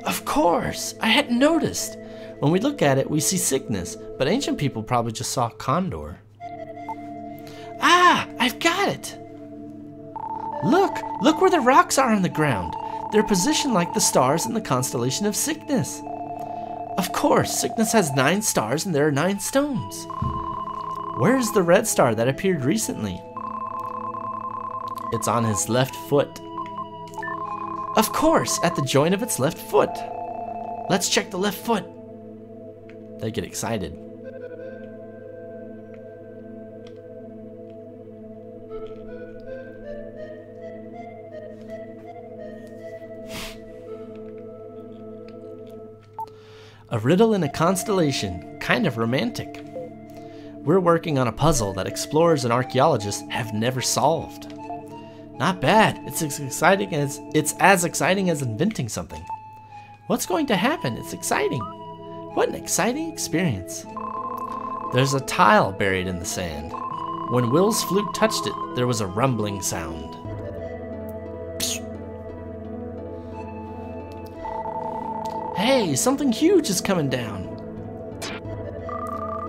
Of course! I hadn't noticed! When we look at it, we see Cygnus, but ancient people probably just saw condor. Ah! I've got it! Look! Look where the rocks are on the ground! They're positioned like the stars in the constellation of Cygnus. Of course, Cygnus has 9 stars and there are 9 stones. Where's the red star that appeared recently? It's on his left foot. Of course, at the joint of its left foot. Let's check the left foot. They get excited. A riddle in a constellation, kind of romantic. We're working on a puzzle that explorers and archaeologists have never solved. Not bad. It's as exciting as inventing something. What's going to happen? It's exciting. What an exciting experience. There's a tile buried in the sand. When Will's flute touched it, there was a rumbling sound. Hey, something huge is coming down.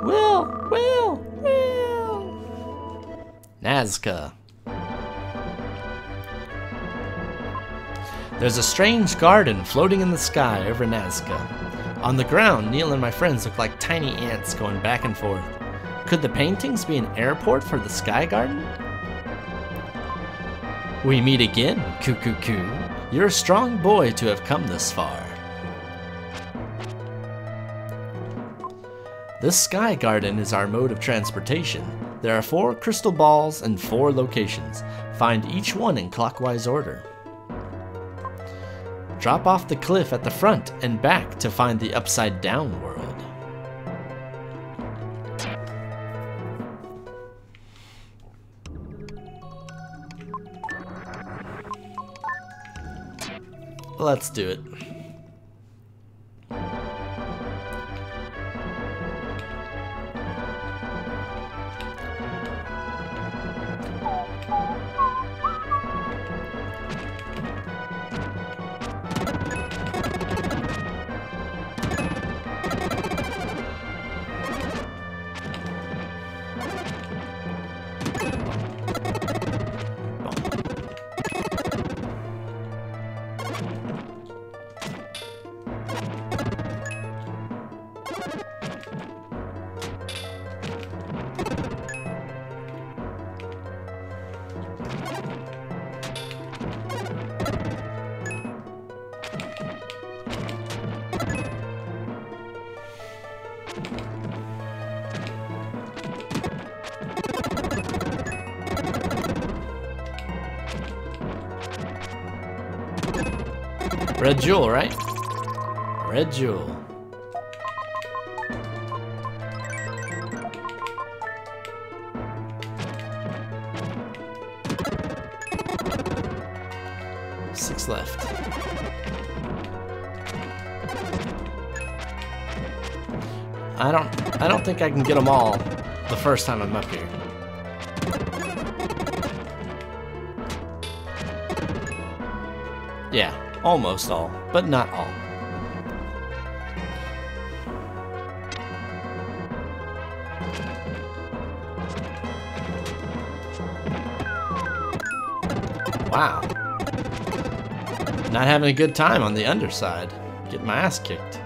Will! Nazca. There's a strange garden floating in the sky over Nazca. On the ground, Neil and my friends look like tiny ants going back and forth. Could the paintings be an airport for the sky garden? We meet again, Coo Coo Coo. You're a strong boy to have come this far. This sky garden is our mode of transportation. There are 4 crystal balls and 4 locations. Find each one in clockwise order. Drop off the cliff at the front and back to find the upside down world. Let's do it. Red jewel, right? Red jewel. 6 left. I don't think I can get them all the first time I'm up here. Yeah, almost all, but not all. Wow. Not having a good time on the underside. Getting my ass kicked.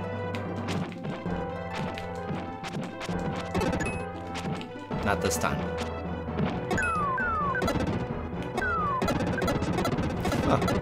Not this time. Huh.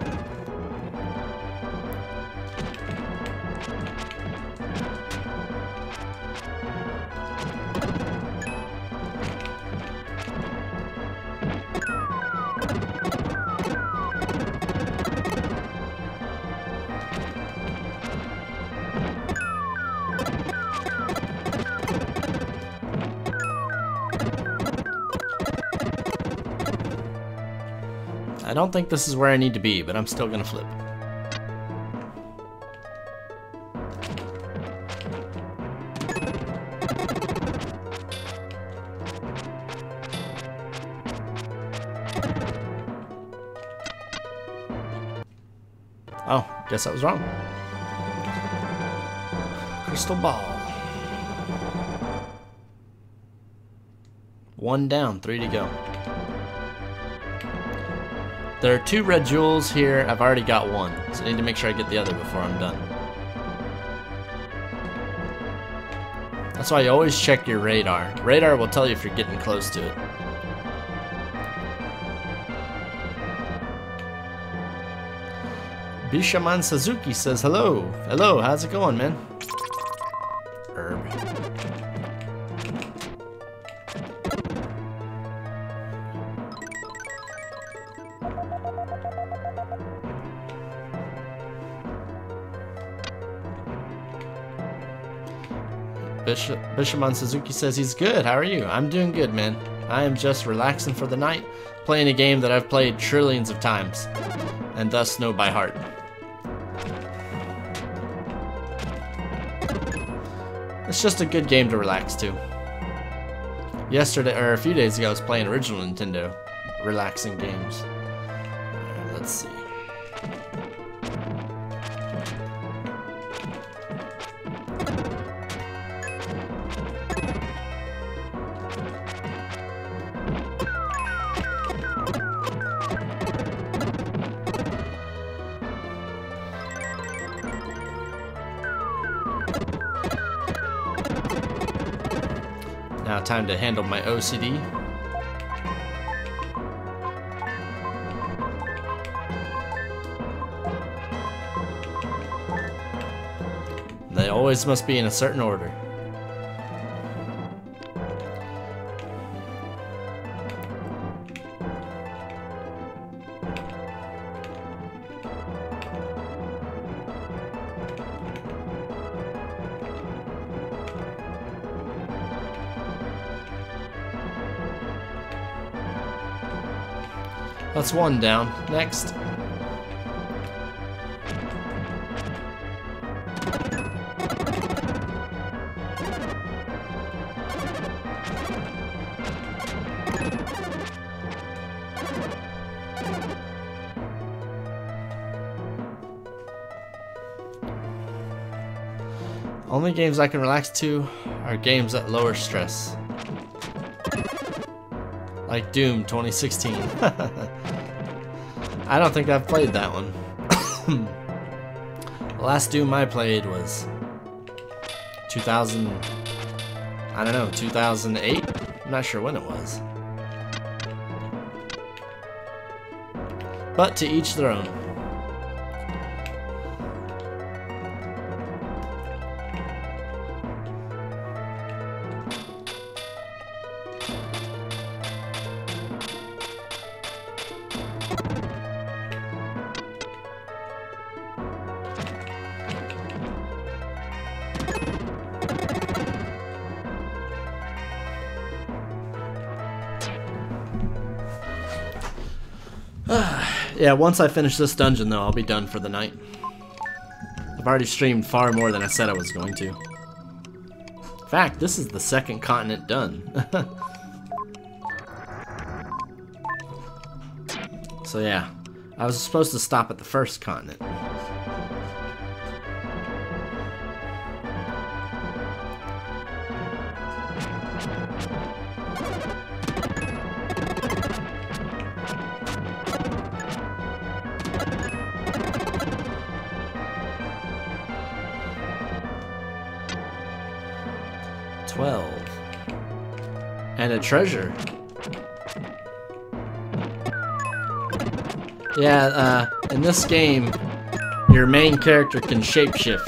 I don't think this is where I need to be, but I'm still gonna flip. Oh, guess I was wrong. Crystal ball. 1 down, 3 to go. There are 2 red jewels here. I've already got 1, so I need to make sure I get the other before I'm done. That's why you always check your radar. Radar will tell you if you're getting close to it. Bishaman Suzuki says hello. Hello, how's it going, man? Herb. Bishaman Suzuki says he's good. How are you? I'm doing good, man. I am just relaxing for the night, playing a game that I've played trillions of times, and thus know by heart. It's just a good game to relax to. Yesterday, or a few days ago, I was playing original Nintendo relaxing games. Alright, let's see. Now time to handle my OCD. They always must be in a certain order. That's 1 down. Next. Only games I can relax to are games that lower stress. Like Doom 2016. I don't think I've played that one. The last Doom I played was 2000, I don't know, 2008? I'm not sure when it was. But to each their own. Yeah, once I finish this dungeon, though, I'll be done for the night. I've already streamed far more than I said I was going to. In fact, this is the second continent done. So yeah, I was supposed to stop at the first continent. And a treasure. Yeah, in this game, your main character can shapeshift.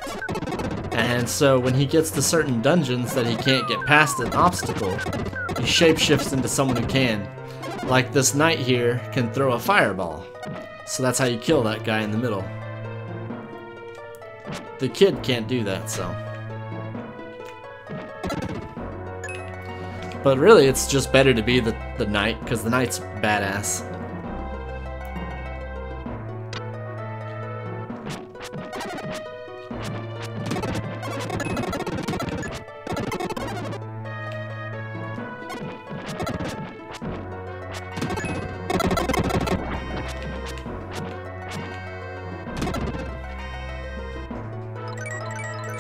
And so when he gets to certain dungeons that he can't get past an obstacle, he shapeshifts into someone who can. Like this knight here can throw a fireball. So that's how you kill that guy in the middle. The kid can't do that, so. But really, it's just better to be the knight, because the knight's badass.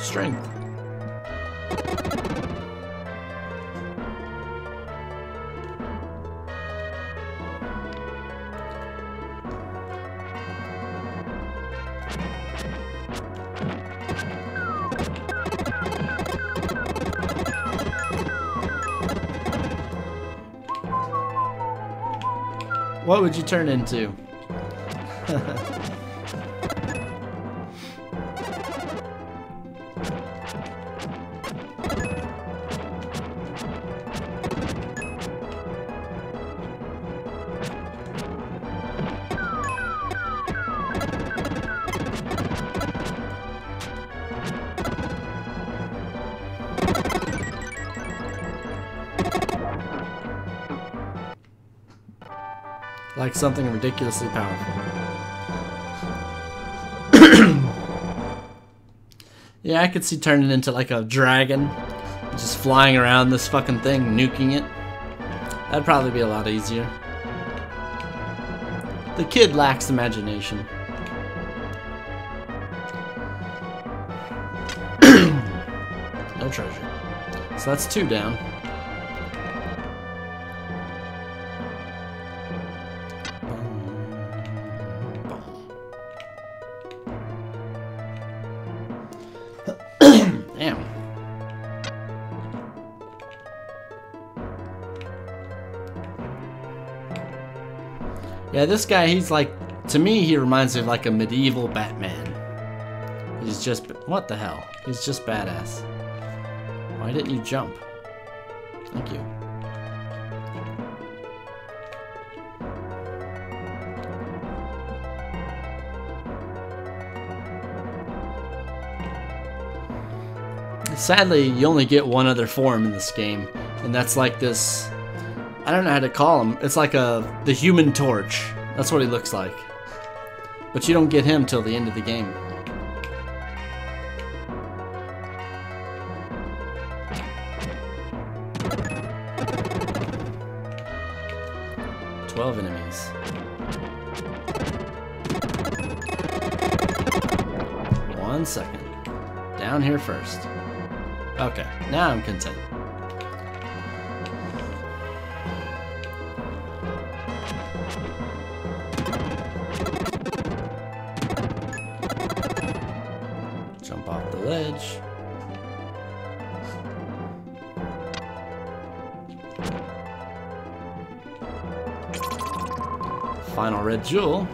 Strength. What would you turn into? Like something ridiculously powerful. Yeah, I could see turning into like a dragon, just flying around this fucking thing, nuking it. That'd probably be a lot easier. The kid lacks imagination. No treasure. So that's 2 down. Damn. Yeah, this guy, he's like, to me, he reminds me of like a medieval Batman. He's just, what the hell? He's just badass. Why didn't you jump? Thank you. Sadly, you only get one other form in this game, and that's like this, I don't know how to call him. It's like the Human Torch. That's what he looks like. But you don't get him till the end of the game. "12 enemies. One second. Down here first. Okay, now I'm content. Jump off the ledge. Final red jewel.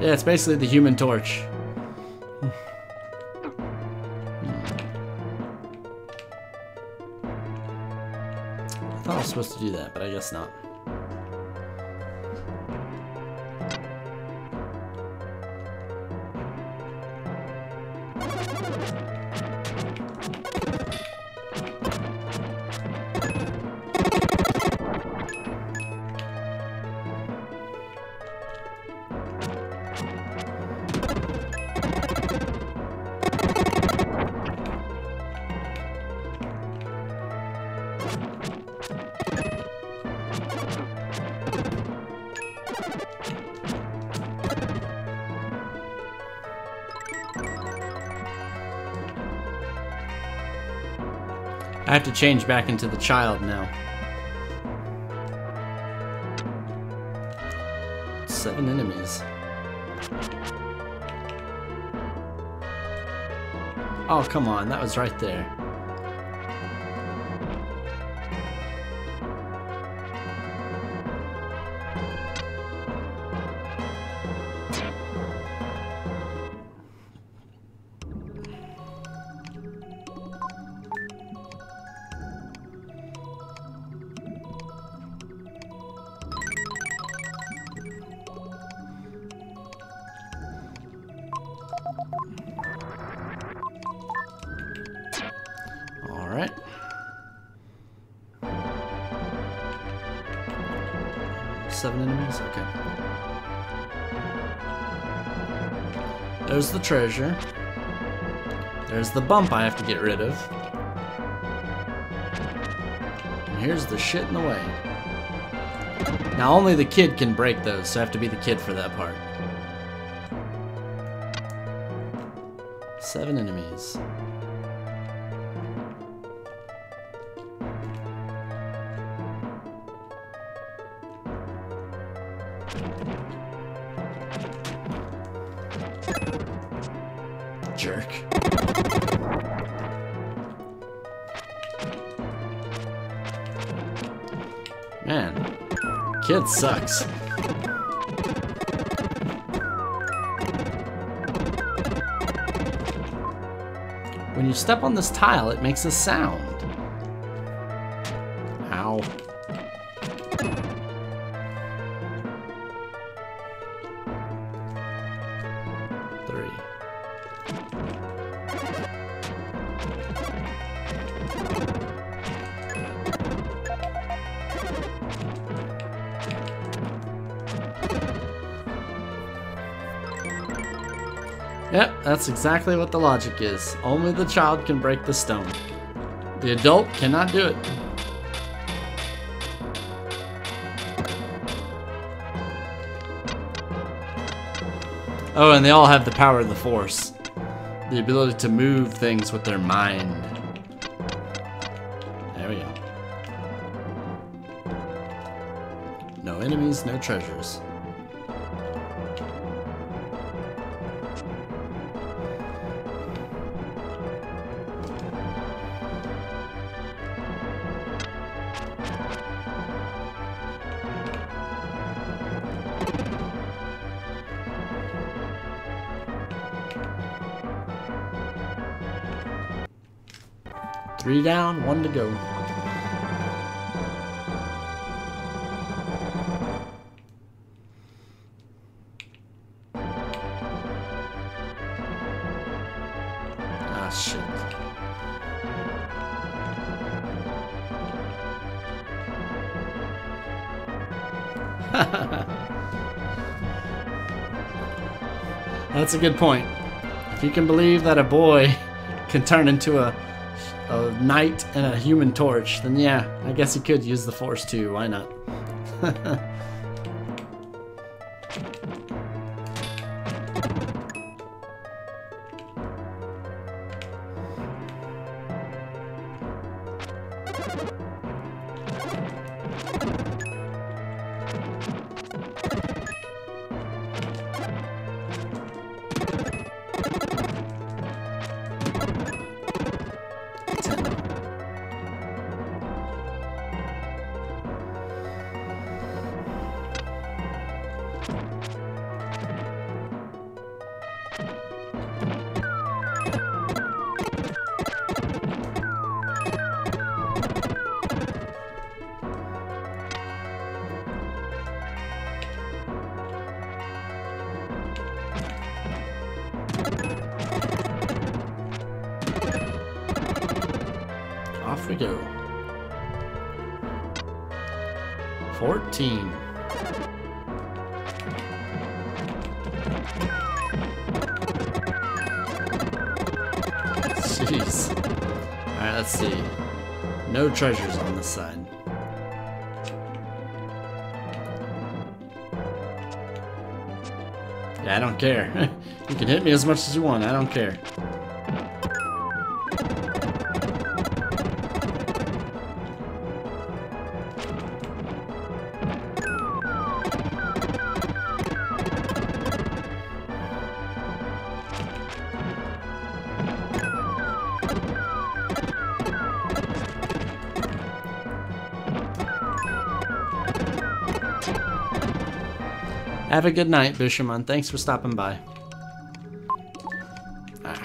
Yeah, it's basically the Human Torch. thought I was supposed to do that, but I guess not. I have to change back into the child now. 7 enemies. Oh, come on, that was right there. Alright. Seven enemies? Okay. There's the treasure. There's the bump I have to get rid of. And here's the shit in the way. Now only the kid can break those, so I have to be the kid for that part. 7 enemies. Jerk. Man, kid sucks. When you step on this tile, it makes a sound. Ow. Yep, that's exactly what the logic is. Only the child can break the stone. The adult cannot do it. Oh, and they all have the power of the Force. The ability to move things with their mind. There we go. No enemies, no treasures. Three down, 1 to go. Ah, shit. That's a good point. If you can believe that a boy can turn into a knight and a human torch, then yeah, I guess he could use the Force too. Why not? go. 14. Jeez. Alright, let's see. No treasures on this side. Yeah, I don't care. You can hit me as much as you want, I don't care. Have a good night, Bishamon. Thanks for stopping by. Ah.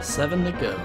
Seven to go.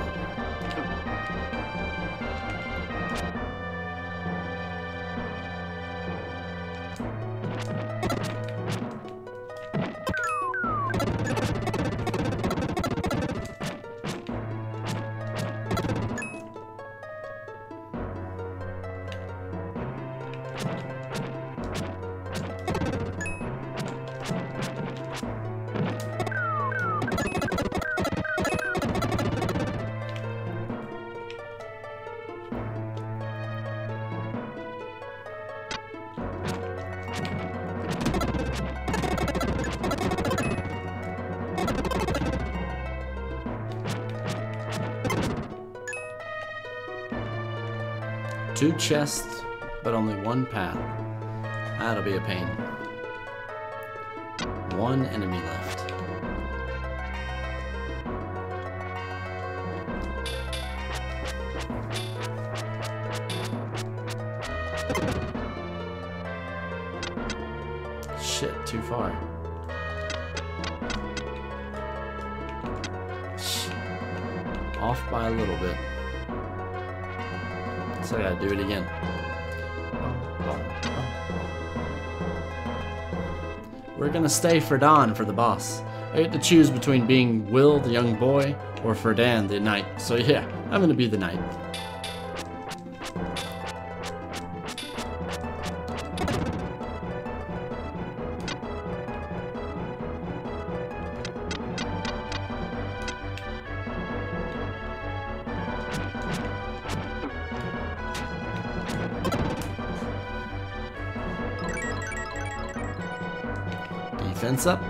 Two chests, but only one path. That'll be a pain. One enemy left. Shit, too far. Off by a little bit. So I gotta do it again. We're gonna stay for Don for the boss. I get to choose between being Will, the young boy, or Ferdan, the knight. So yeah, I'm gonna be the knight. Defense up.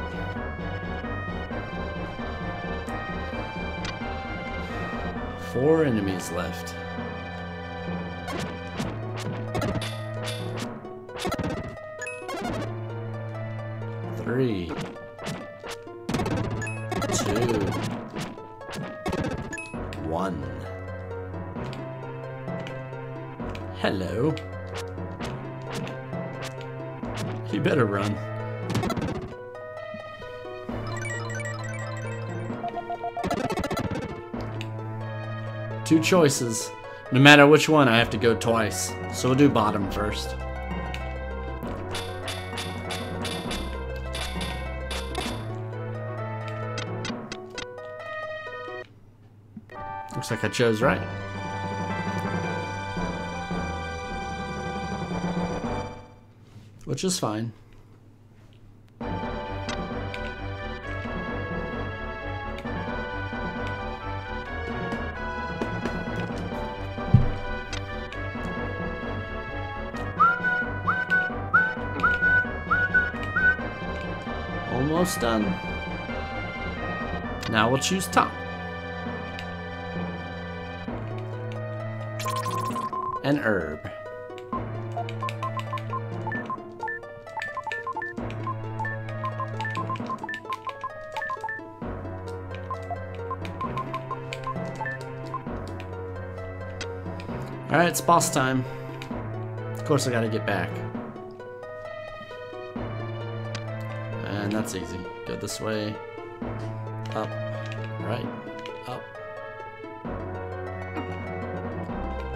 Four enemies left. Three. Two. One. Hello. You better run. Two choices. No matter which one, I have to go twice. So we'll do bottom first. Looks like I chose right. Which is fine. Almost done. Now we'll choose top. An herb. Alright, it's boss time. course I gotta get back. And that's easy. Go this way. Up. Right. Up.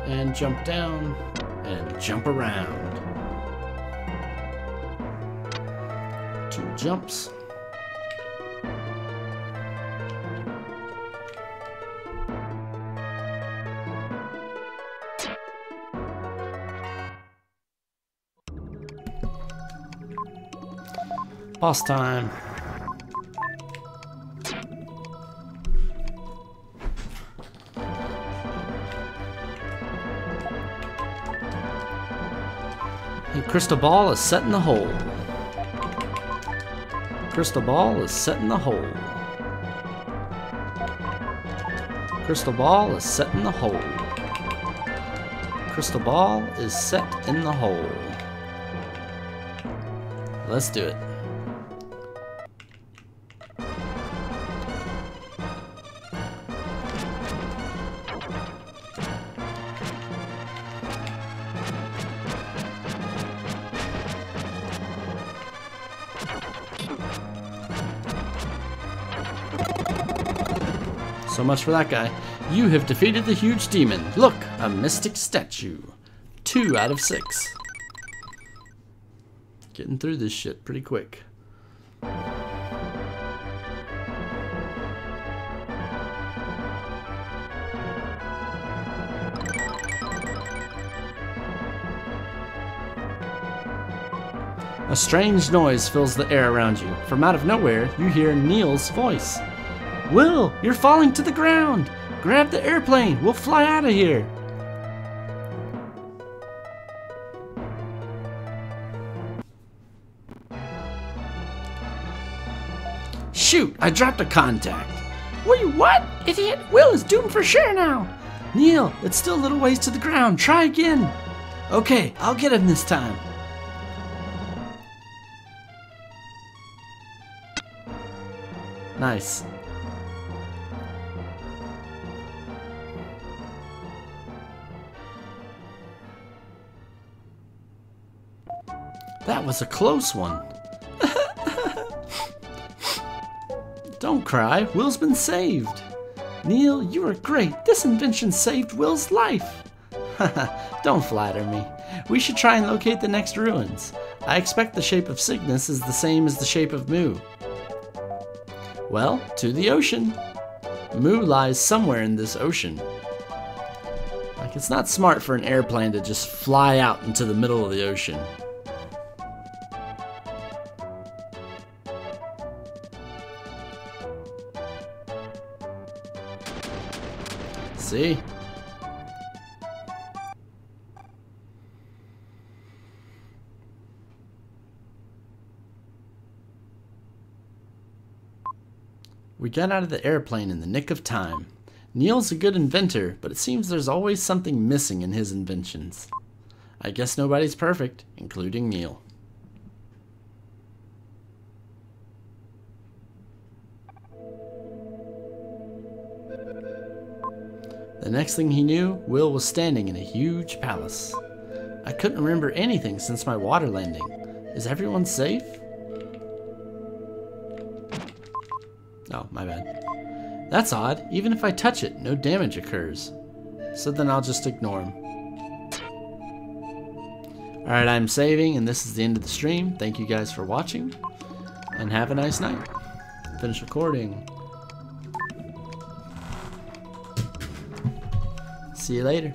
And jump down. And jump around. 2 jumps. Boss time. Hey, crystal ball is set in the hole. Crystal ball is set in the hole. Crystal ball is set in the hole. Crystal ball is set in the hole. Let's do it. So much for that guy. You have defeated the huge demon. Look, a mystic statue. 2 out of 6. Getting through this shit pretty quick. A strange noise fills the air around you. From out of nowhere, you hear Neil's voice. Will, you're falling to the ground! Grab the airplane! We'll fly out of here! Shoot! I dropped a contact! Wait, what? Idiot! Will is doomed for sure now! Neil, it's still a little ways to the ground. Try again! Okay, I'll get him this time. Nice. That was a close one. Don't cry, Will's been saved. Neil, you are great. This invention saved Will's life. Don't flatter me. We should try and locate the next ruins. I expect the shape of Cygnus is the same as the shape of Mu. Well, to the ocean. Mu lies somewhere in this ocean. Like, it's not smart for an airplane to just fly out into the middle of the ocean. See? We got out of the airplane in the nick of time. Neil's a good inventor, but it seems there's always something missing in his inventions. I guess nobody's perfect, including Neil. The next thing he knew, Will was standing in a huge palace. I couldn't remember anything since my water landing. Is everyone safe? Oh, my bad. That's odd. Even if I touch it, no damage occurs. So then I'll just ignore him. Alright, I'm saving, and this is the end of the stream. Thank you guys for watching, and have a nice night. Finish recording. See you later.